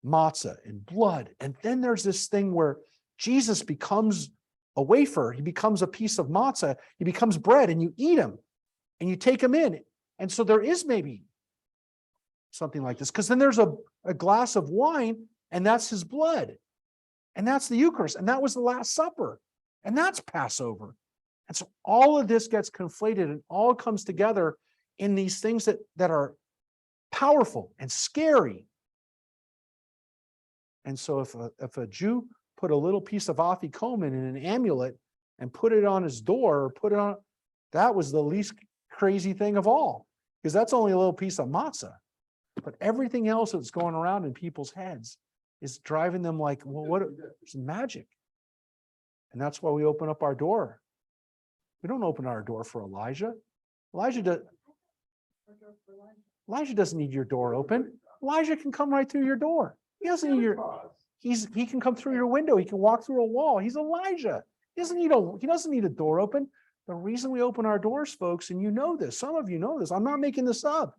matzah and blood. And then there's this thing where Jesus becomes a wafer, he becomes a piece of matzah, he becomes bread, and you eat him and you take him in. And so there is maybe something like this, because then there's a glass of wine, and that's his blood, and that's the Eucharist, and that was the Last Supper, and that's Passover. And so all of this gets conflated and all comes together in these things that are powerful and scary. And so if a Jew put a little piece of afikomen in an amulet and put it on his door, or put it on, that was the least crazy thing of all, because that's only a little piece of matzah. But everything else that's going around in people's heads is driving them like, well, what? It's magic. And that's why we open up our door. We don't open our door for Elijah. Elijah doesn't need your door open. Elijah can come right through your door. He doesn't need he can come through your window. He can walk through a wall. He's Elijah. He doesn't need a door open. The reason we open our doors, folks, and you know this, some of you know this, I'm not making this up.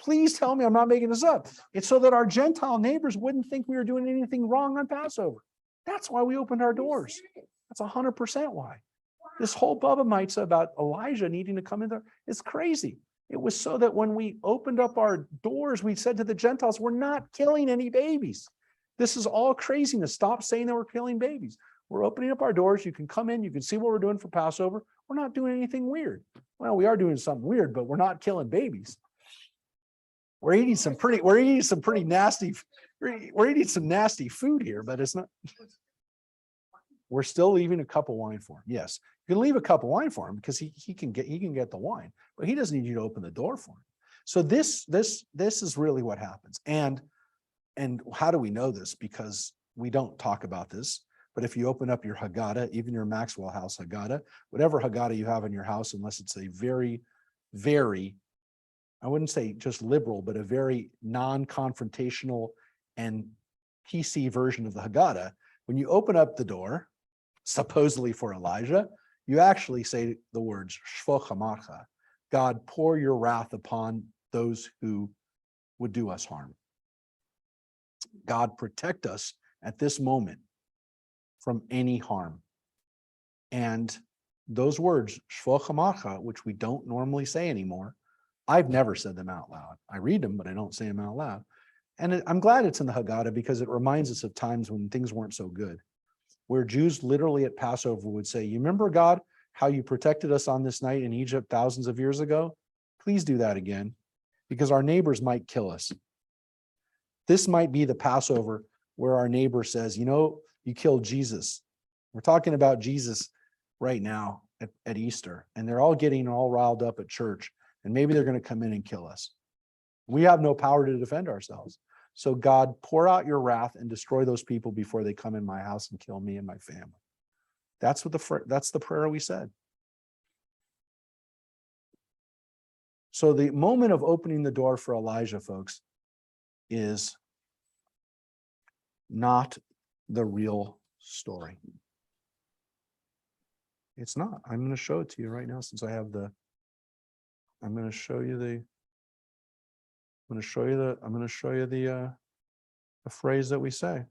Please tell me I'm not making this up. It's so that our Gentile neighbors wouldn't think we were doing anything wrong on Passover. That's why we opened our doors. That's 100% why. This whole Bubba Mitzvah about Elijah needing to come in there is crazy. It was so that when we opened up our doors, we said to the Gentiles, we're not killing any babies. This is all craziness. Stop saying that we're killing babies. We're opening up our doors. You can come in. You can see what we're doing for Passover. We're not doing anything weird. Well, we are doing something weird, but we're not killing babies. We're eating some pretty nasty, we're eating some nasty food here, but it's not. We're still leaving a cup of wine for him. Yes, you can leave a cup of wine for him because he can get the wine, but he doesn't need you to open the door for him. So this is really what happens. And how do we know this? Because we don't talk about this. But if you open up your Haggadah, even your Maxwell House Haggadah, whatever Haggadah you have in your house, unless it's a very, very, I wouldn't say just liberal, but a very non-confrontational and PC version of the Haggadah, when you open up the door, supposedly for Elijah, you actually say the words, Shvo Chamacha, God, pour your wrath upon those who would do us harm. God, protect us at this moment from any harm. And those words, Shvo Chamacha, which we don't normally say anymore, I've never said them out loud. I read them, but I don't say them out loud. And I'm glad it's in the Haggadah because it reminds us of times when things weren't so good, where Jews literally at Passover would say, you remember, God, how you protected us on this night in Egypt thousands of years ago? Please do that again, because our neighbors might kill us. This might be the Passover where our neighbor says, you know, you killed Jesus. We're talking about Jesus right now at Easter, and they're all getting all riled up at church, and maybe they're going to come in and kill us. We have no power to defend ourselves. So God, pour out your wrath and destroy those people before they come in my house and kill me and my family. That's the prayer we said. So the moment of opening the door for Elijah, folks, is not the real story. It's not. I'm going to show it to you right now since I have the, I'm going to show you the phrase that we say.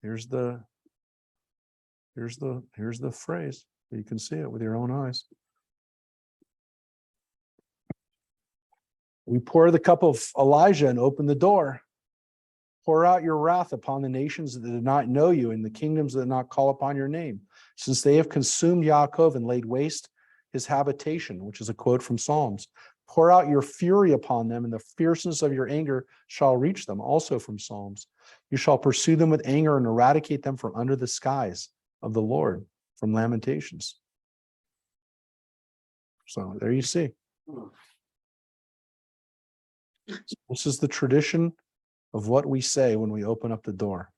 Here's the phrase. You can see it with your own eyes. We pour the cup of Elijah and open the door. Pour out your wrath upon the nations that did not know you and the kingdoms that did not call upon your name, since they have consumed Yaakov and laid waste his habitation, which is a quote from Psalms. Pour out your fury upon them, and the fierceness of your anger shall reach them, also from Psalms. You shall pursue them with anger and eradicate them from under the skies of the Lord, from Lamentations. So there you see. This is the tradition of what we say when we open up the door.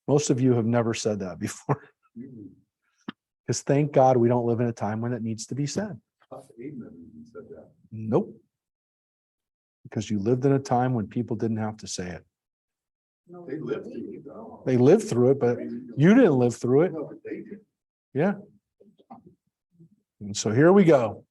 Most of you have never said that before. Because thank God we don't live in a time when it needs to be said. Nope. Because you lived in a time when people didn't have to say it. They lived through it though. They lived through it, but you didn't live through it. No, but they did. Yeah. And so here we go.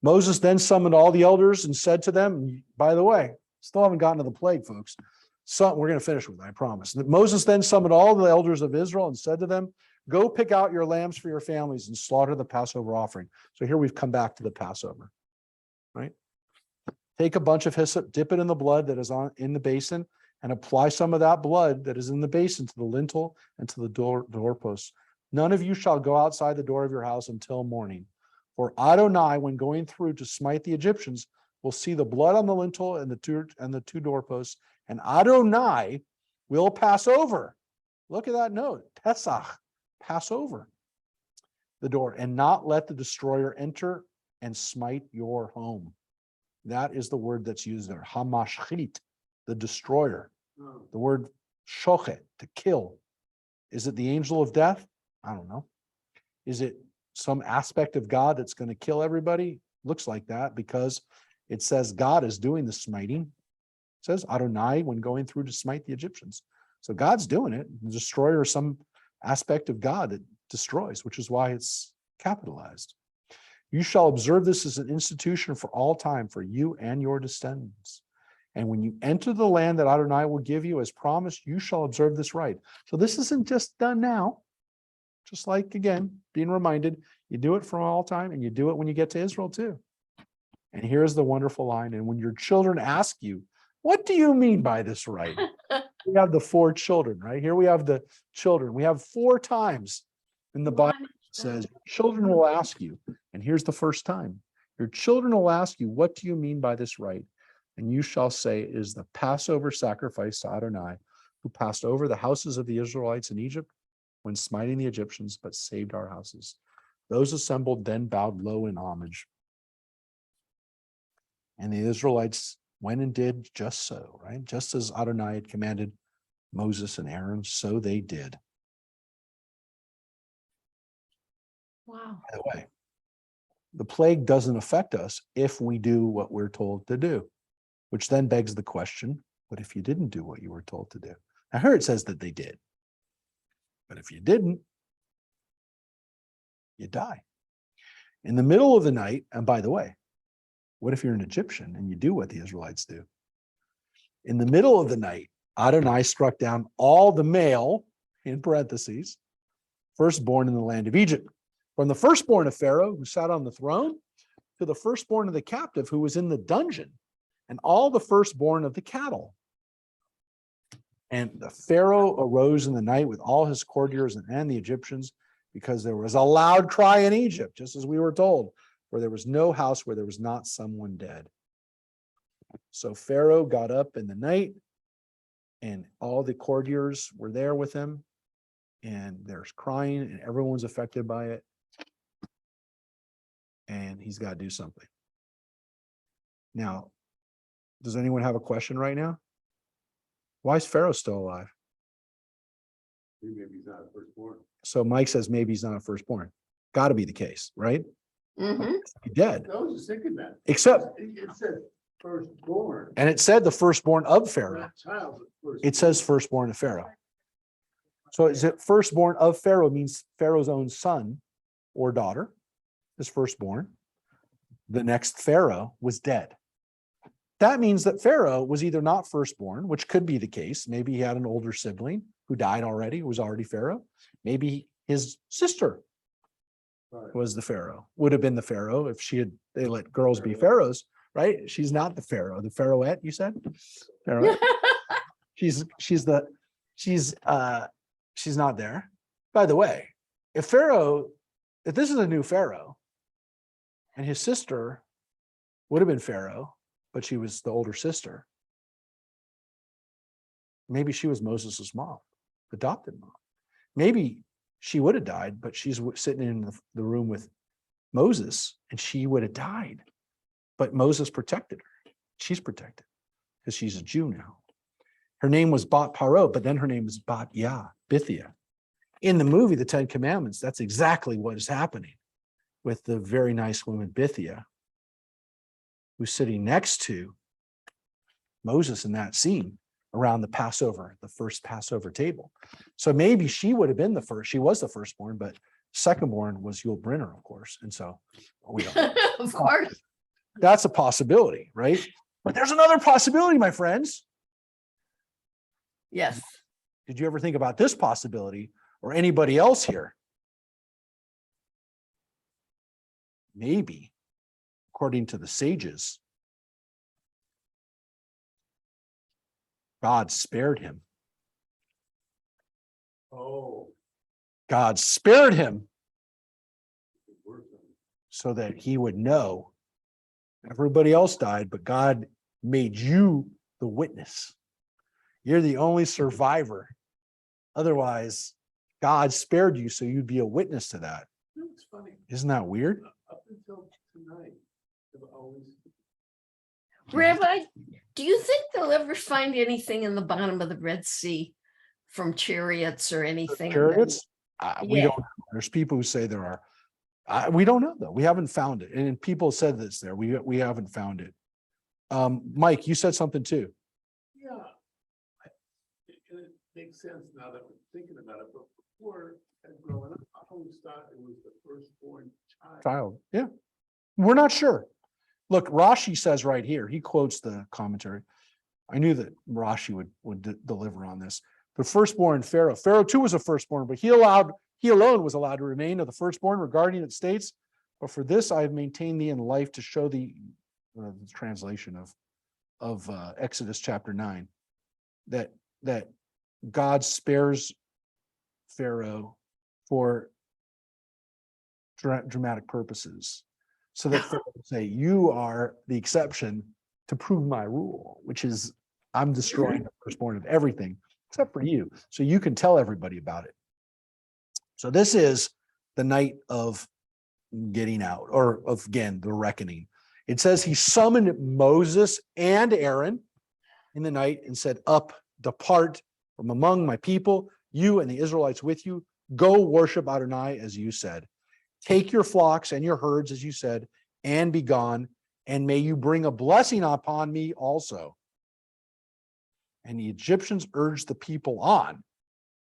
Moses then summoned all the elders and said to them, by the way, still haven't gotten to the plague, folks. So we're going to finish with it, I promise. Moses then summoned all the elders of Israel and said to them, go pick out your lambs for your families and slaughter the Passover offering. So here we've come back to the Passover, right? Take a bunch of hyssop, dip it in the blood that is in the basin, and apply some of that blood that is in the basin to the lintel and to the doorposts. None of you shall go outside the door of your house until morning. For Adonai, when going through to smite the Egyptians, will see the blood on the lintel and the two doorposts, and Adonai will pass over. Look at that note, Pesach, pass over the door, and not let the destroyer enter and smite your home. That is the word that's used there, hamashchit, the destroyer. The word shochet, to kill. Is it the angel of death? I don't know. Is it some aspect of God that's going to kill everybody? Looks like that because it says God is doing the smiting. It says Adonai when going through to smite the Egyptians. So God's doing it. The destroyer is some aspect of God that destroys, which is why it's capitalized. You shall observe this as an institution for all time for you and your descendants. And when you enter the land that Adonai will give you as promised, you shall observe this rite. So this isn't just done now. Just like, again, being reminded, you do it for all time and you do it when you get to Israel too. And here's the wonderful line. And when your children ask you, what do you mean by this rite? We have the 4 children, right? Here we have the children. We have 4 times in the Bible it says, children will ask you. And here's the first time. Your children will ask you, what do you mean by this rite? And you shall say, it is the Passover sacrifice to Adonai, who passed over the houses of the Israelites in Egypt when smiting the Egyptians, but saved our houses. Those assembled then bowed low in homage. And the Israelites went and did just so, right? Just as Adonai had commanded Moses and Aaron, so they did. Wow. By the way, the plague doesn't affect us if we do what we're told to do, which then begs the question, what if you didn't do what you were told to do? I heard it says that they did. But if you didn't, you die. In the middle of the night, and by the way, what if you're an Egyptian and you do what the Israelites do? In the middle of the night, Adonai struck down all the male, in parentheses, firstborn in the land of Egypt, from the firstborn of Pharaoh who sat on the throne to the firstborn of the captive who was in the dungeon, and all the firstborn of the cattle. And the Pharaoh arose in the night with all his courtiers and the Egyptians, because there was a loud cry in Egypt, just as we were told, for there was no house where there was not someone dead. So Pharaoh got up in the night, and all the courtiers were there with him, and there's crying, and everyone's affected by it. And he's got to do something. Now, does anyone have a question right now? Why is Pharaoh still alive? Maybe he's not a firstborn. So Mike says maybe he's not a firstborn. Got to be the case, right? Mm-hmm. He's dead. I was just thinking that. Except, It said firstborn. and it said the firstborn of Pharaoh. That child's a firstborn. It says firstborn of Pharaoh. So is it firstborn of Pharaoh means Pharaoh's own son or daughter is firstborn. The next Pharaoh was dead. That means that Pharaoh was either not firstborn, which could be the case. Maybe he had an older sibling who died already, who was already Pharaoh. Maybe his sister Right. was the Pharaoh, would have been the Pharaoh if they let girls be pharaohs. right? She's not the Pharaoh, the Pharaohette, you said? Pharaohette. She's not there. By the way, if this is a new Pharaoh, and his sister would have been Pharaoh, but she was the older sister, maybe she was Moses's mom, adopted mom. Maybe she would have died, but she's sitting in the room with Moses, and she would have died. But Moses protected her. She's protected because she's a Jew now. Her name was Bat Paro, but then her name is Bat Yah, Bithia. In the movie, The Ten Commandments, that's exactly what is happening with the very nice woman, Bithia, who's sitting next to Moses in that scene around the Passover, the first Passover table. So maybe she would have been the first. She was the firstborn, but secondborn was Yul Brynner, of course. And so we don't know. Of course. That's a possibility, right? But there's another possibility, my friends. Yes. Did you ever think about this possibility or anybody else here? Maybe, according to the sages, God spared him. Oh. God spared him it worked on it. so that he would know everybody else died, but God made you the witness. You're the only survivor. Otherwise, God spared you so you'd be a witness to that. You know, it's funny, Isn't that weird? up until tonight, I've always, Rabbi, do you think they'll ever find anything in the bottom of the Red Sea from chariots or anything? Chariots? We Yeah. don't know. There's people who say there are. We don't know though. We haven't found it. And people said this there. We haven't found it. Mike, you said something too. yeah. And it makes sense now that we're thinking about it, but before, growing up, I always thought it was the firstborn child. Child. Yeah. We're not sure. Look, Rashi says right here, he quotes the commentary. I knew that Rashi would deliver on this. The firstborn Pharaoh. Pharaoh too was a firstborn, but he alone was allowed to remain of the firstborn, regarding it states, but for this I have maintained thee in life to show thee, the translation of Exodus chapter 9, that God spares Pharaoh for dramatic purposes, so that Pharaoh would say, you are the exception to prove my rule, which is I'm destroying the firstborn of everything except for you, so you can tell everybody about it. So this is the night of getting out, or of, again, the reckoning. It says he summoned Moses and Aaron in the night and said, up, depart from among my people, you and the Israelites with you, go worship Adonai as you said. Take your flocks and your herds as you said, and be gone, and may you bring a blessing upon me also. And the Egyptians urged the people on,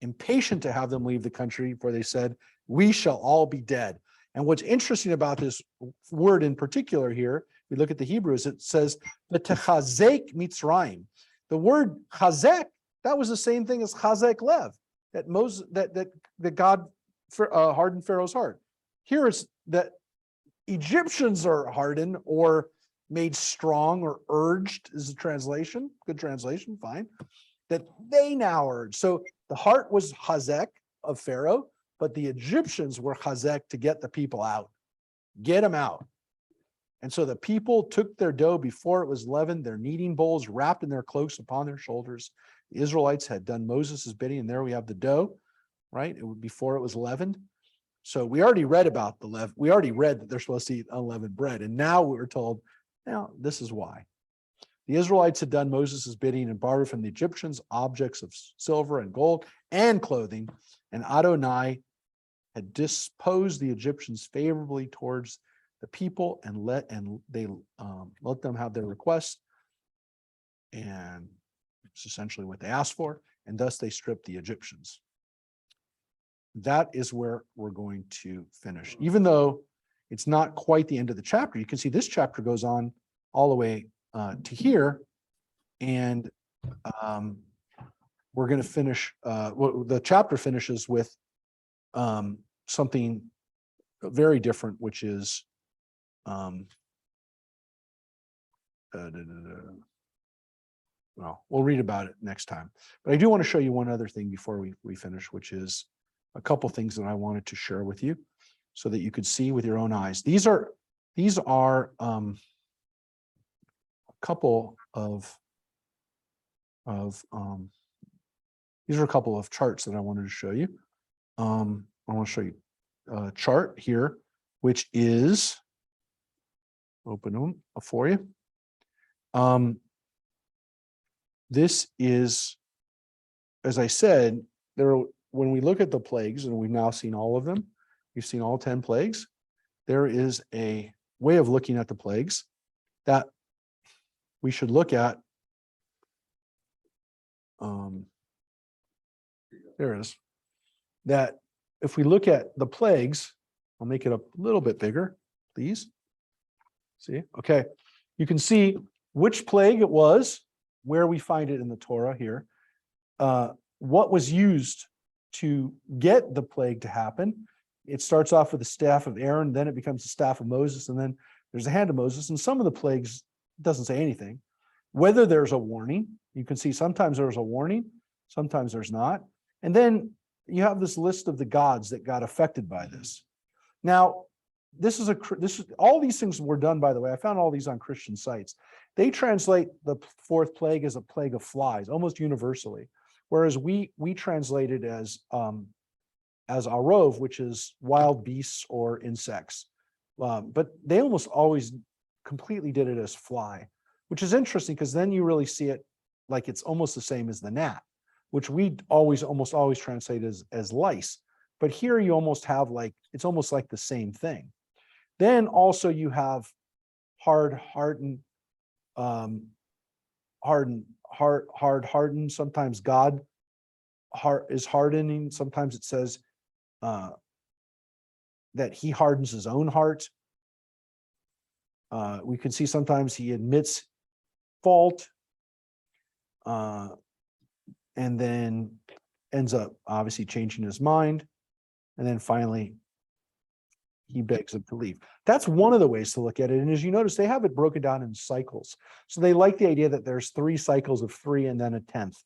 impatient to have them leave the country, for they said, we shall all be dead. And what's interesting about this word in particular here, we look at the Hebrews, it says, "V'techazek Mitzrayim." The word chazek, that was the same thing as chazek lev, that Moses, that God hardened Pharaoh's heart. Here it's that Egyptians are hardened or made strong or urged, is the translation, good translation, fine, that they now urge. So the heart was chazek of Pharaoh, but the Egyptians were chazek to get the people out, get them out. And so the people took their dough before it was leavened, their kneading bowls wrapped in their cloaks upon their shoulders. The Israelites had done Moses' bidding, and there we have the dough, right? Before it was leavened. So we already read about the leaven. We already read that they're supposed to eat unleavened bread. And now we're told, now this is why. The Israelites had done Moses' bidding and borrowed from the Egyptians objects of silver and gold and clothing, and Adonai had disposed the Egyptians favorably towards the people and let them have their request. And it's essentially what they asked for, and thus they stripped the Egyptians. That is where we're going to finish. Even though it's not quite the end of the chapter, you can see this chapter goes on all the way to here, and we're going to finish. The chapter finishes with something very different, which is Well, we'll read about it next time. But I do want to show you one other thing before we finish, which is a couple things that I wanted to share with you so that you could see with your own eyes. These are a couple of these are a couple of charts that I wanted to show you. I want to show you a chart here, which is open them for you. This is, as I said, when we look at the plagues, and we've now seen all of them, we've seen all 10 plagues, there is a way of looking at the plagues that we should look at. There it is. That if we look at the plagues, I'll make it a little bit bigger, please. See, okay. You can see which plague it was, where we find it in the Torah here, what was used to get the plague to happen. It starts off with the staff of Aaron, then it becomes the staff of Moses, and then there's the hand of Moses. And some of the plagues doesn't say anything. Whether there's a warning, you can see sometimes there's a warning, sometimes there's not. And then you have this list of the gods that got affected by this. Now, this is all these things were done, by the way. I found all these on Christian sites. They translate the fourth plague as a plague of flies, almost universally, whereas we translate it as arov, which is wild beasts or insects. But they almost always completely did it as fly, which is interesting because then you really see it like it's almost the same as the gnat, which we almost always translate as lice. But here you almost have it's almost like the same thing. Then also you have hardened. Sometimes God is hardening. Sometimes it says that he hardens his own heart. We can see sometimes he admits fault, and then ends up obviously changing his mind. And then finally, he begs him to leave. That's one of the ways to look at it. And as you notice, they have it broken down in cycles. So they like the idea that there's 3 cycles of 3 and then a 10th.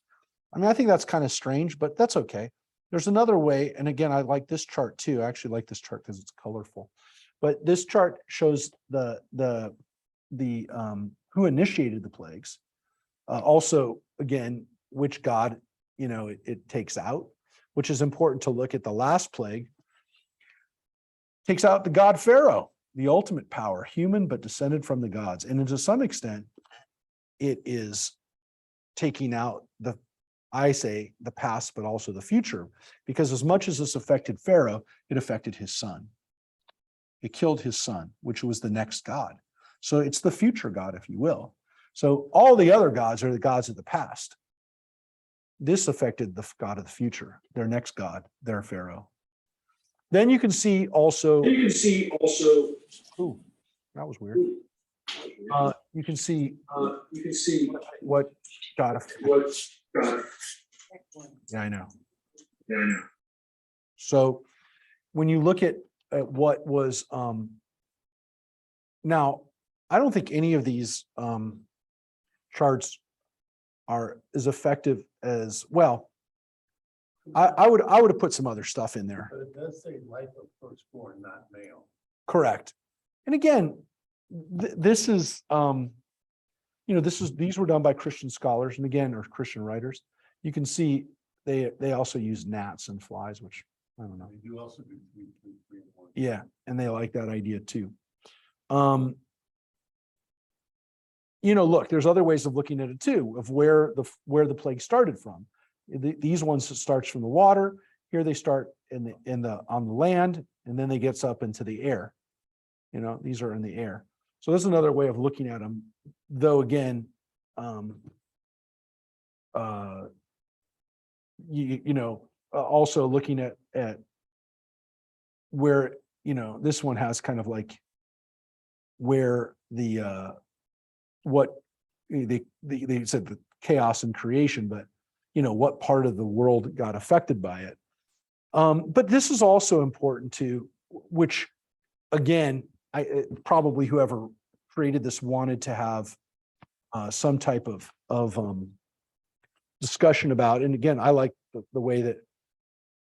I mean, I think that's kind of strange, but that's okay. There's another way. And again, I like this chart too. I actually like this chart because it's colorful. But this chart shows the who initiated the plagues. Also, again, which God, it takes out, which is important to look at the last plague. Takes out the god Pharaoh, the ultimate power, human but descended from the gods. And to some extent, it is taking out the past, but also the future, because as much as this affected Pharaoh, it affected his son. It killed his son, which was the next god. So it's the future god, if you will. So all the other gods are the gods of the past. This affected the god of the future, their next god, their Pharaoh. Then you can see also. Ooh, that was weird. You can see. What God. Yeah, I know. So when you look at what was now, I don't think any of these charts are as effective as well. I would have put some other stuff in there. But it does say life of firstborn, not male. Correct. And again, this is these were done by Christian scholars, and again, or Christian writers. You can see they also use gnats and flies, which I don't know. They do also do 3, 3, 3, and 1. Yeah, and they like that idea too. Look, there's other ways of looking at it too, of where the plague started from. These ones, it starts from the water. Here they start on the land, and then they gets up into the air. These are in the air. So there's another way of looking at them. Though again, also looking at where this one has kind of like where the what they said the chaos and creation, but what part of the world got affected by it. But this is also important too, which again, probably whoever created this wanted to have some type of discussion about. And again, I like the way that,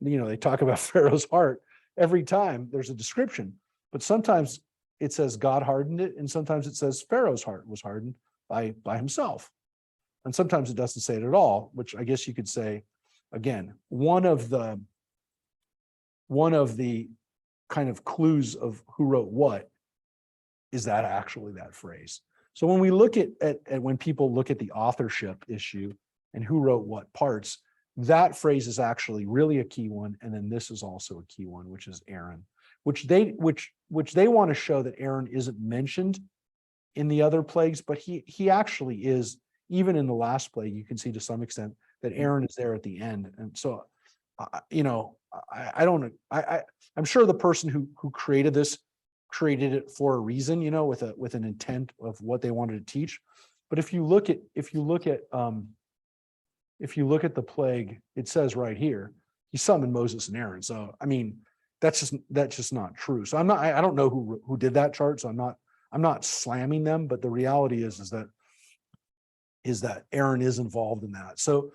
they talk about Pharaoh's heart every time there's a description, but sometimes it says God hardened it, and sometimes it says Pharaoh's heart was hardened by himself. And sometimes it doesn't say it at all, which I guess you could say, again, one of the kind of clues of who wrote what is that actually that phrase. So when we look at when people look at the authorship issue and who wrote what parts, that phrase is actually really a key one. And then this is also a key one, which is Aaron, which they want to show that Aaron isn't mentioned in the other plagues, but he actually is. Even in the last plague, you can see to some extent that Aaron is there at the end. And so, I'm sure the person who created this created it for a reason, with an intent of what they wanted to teach. But if you look at the plague, it says right here, he summoned Moses and Aaron. So, I mean, that's just not true. So I don't know who did that chart. So I'm not slamming them, but the reality is that Aaron is involved in that. So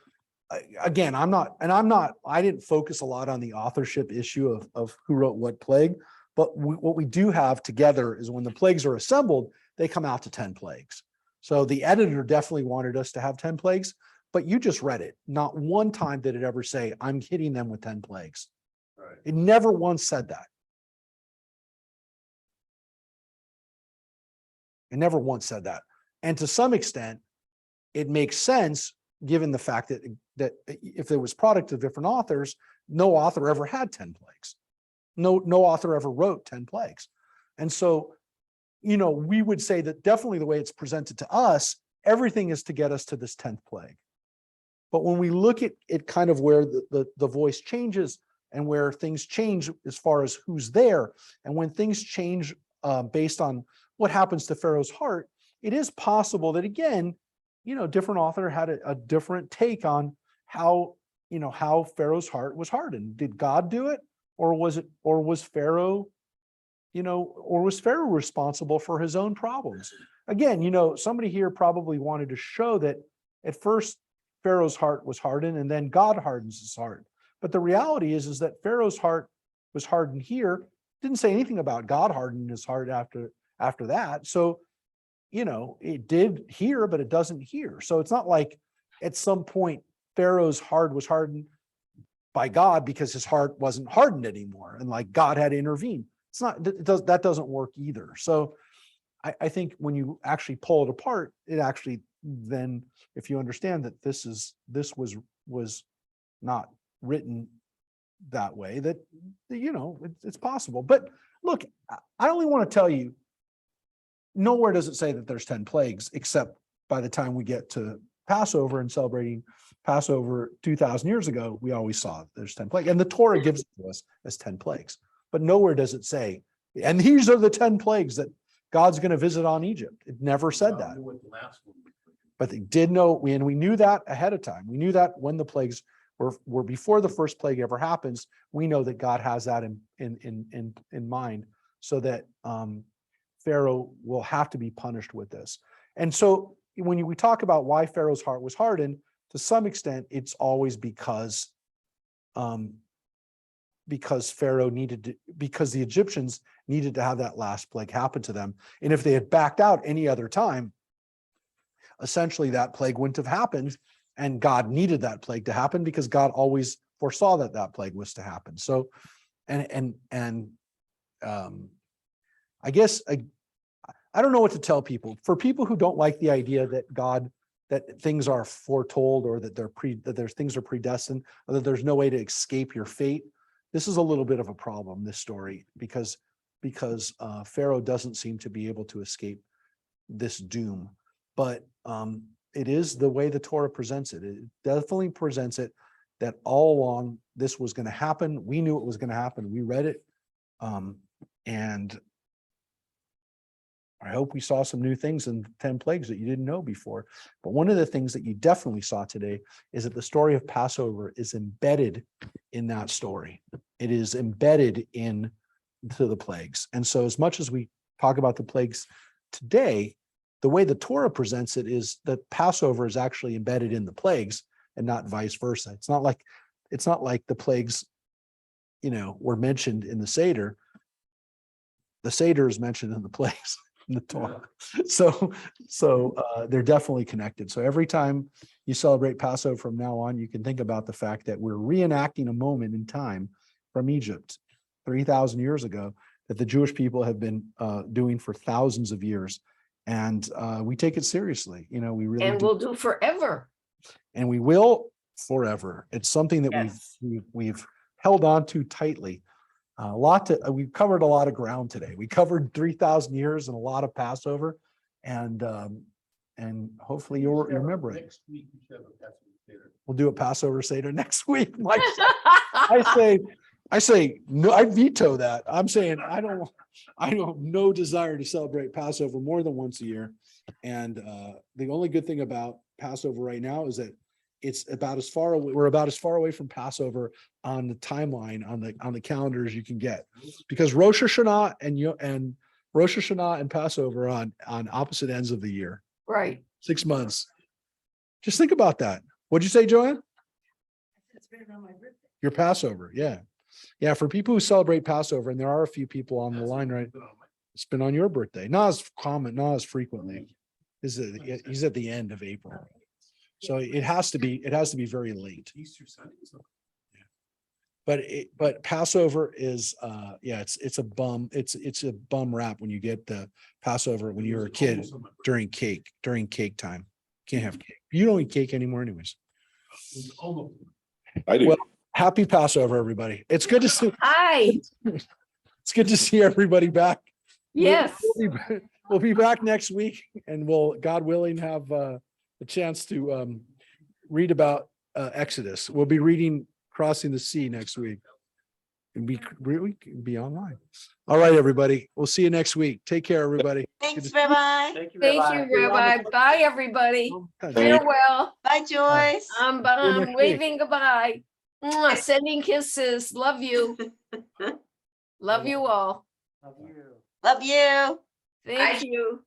again, I didn't focus a lot on the authorship issue of who wrote what plague, but what we do have together is when the plagues are assembled, they come out to 10 plagues. So the editor definitely wanted us to have 10 plagues, but you just read it. Not one time did it ever say, I'm hitting them with 10 plagues. Right. It never once said that. It never once said that. And to some extent, it makes sense given the fact that if there was product of different authors, no author ever had 10 plagues. No author ever wrote 10 plagues. And so, we would say that definitely the way it's presented to us, everything is to get us to this 10th plague. But when we look at it kind of where the voice changes and where things change as far as who's there, and when things change based on what happens to Pharaoh's heart, it is possible that, again, different author had a different take on how Pharaoh's heart was hardened. Did God do it? Or was Pharaoh responsible for his own problems? Again, somebody here probably wanted to show that at first Pharaoh's heart was hardened and then God hardens his heart. But the reality is that Pharaoh's heart was hardened here. Didn't say anything about God hardening his heart after that. So, it did here, but it doesn't here. So it's not like at some point Pharaoh's heart was hardened by God because his heart wasn't hardened anymore, and like God had to intervene. It's not, that doesn't work either. So I think when you actually pull it apart, it actually then, if you understand that this was not written that way, that it's possible. But look, I only want to tell you, nowhere does it say that there's 10 plagues, except by the time we get to Passover and celebrating Passover 2,000 years ago, we always saw there's 10 plagues. And the Torah gives it to us as 10 plagues. But nowhere does it say, and these are the 10 plagues that God's going to visit on Egypt. It never said that. But they did know, and we knew that ahead of time. We knew that when the plagues were before the first plague ever happens, we know that God has that in mind, so that Pharaoh will have to be punished with this. And so when we talk about why Pharaoh's heart was hardened, to some extent, it's always because Pharaoh because the Egyptians needed to have that last plague happen to them. And if they had backed out any other time, essentially that plague wouldn't have happened. And God needed that plague to happen because God always foresaw that plague was to happen. So, I guess I don't know what to tell people. For people who don't like the idea that things are foretold, or that things are predestined, or that there's no way to escape your fate, this is a little bit of a problem, this story, because Pharaoh doesn't seem to be able to escape this doom. But it is the way the Torah presents it. It definitely presents it that all along this was going to happen. We knew it was going to happen. We read it. And I hope we saw some new things in 10 plagues that you didn't know before. But one of the things that you definitely saw today is that the story of Passover is embedded in that story. It is embedded into the plagues. And so as much as we talk about the plagues today, the way the Torah presents it is that Passover is actually embedded in the plagues and not vice versa. It's not like the plagues, were mentioned in the Seder. The Seder is mentioned in the plagues in the Torah. So they're definitely connected. So every time you celebrate Passover from now on, you can think about the fact that we're reenacting a moment in time from Egypt 3,000 years ago that the Jewish people have been doing for thousands of years. And we take it seriously. We really And do. we'll do forever. And we will forever. It's something that Yes. we've held on to tightly. We've covered a lot of ground today. We covered 3,000 years and a lot of Passover, and hopefully you'll remember it. Next week, we should have a Passover Seder. We'll do a Passover Seder next week. Mike, I say no. I veto that. I'm saying I don't no desire to celebrate Passover more than once a year. And the only good thing about Passover right now is that it's about as far away. We're about as far away from Passover on the timeline on the calendar as you can get, because Rosh Hashanah and Rosh Hashanah and Passover on opposite ends of the year. Right. 6 months. Just think about that. What'd you say, Joanne? It's been on my birthday. Your Passover, yeah. Yeah, for people who celebrate Passover, and there are a few people on the line, right? It's been on your birthday, not as common, not as frequently. He's at the end of April. So it has to be very late. Easter Sunday. But Passover is it's a bum rap when you get the Passover when you were a kid during cake time. Can't have cake. You don't eat cake anymore anyways. I do. Well, happy Passover, everybody. It's good to see. Hi. It's good to see everybody back. Yes. We'll be back next week, and we'll, God willing, have a chance to read about Exodus. We'll be reading Crossing the Sea next week. And be online. All right, everybody. We'll see you next week. Take care, everybody. Thanks, Rabbi. Thank you, Rabbi. Bye, everybody. Farewell. Bye, Joyce. I'm next week. waving goodbye. Mwah, sending kisses. Love you. Love you all. Love you. Thank you.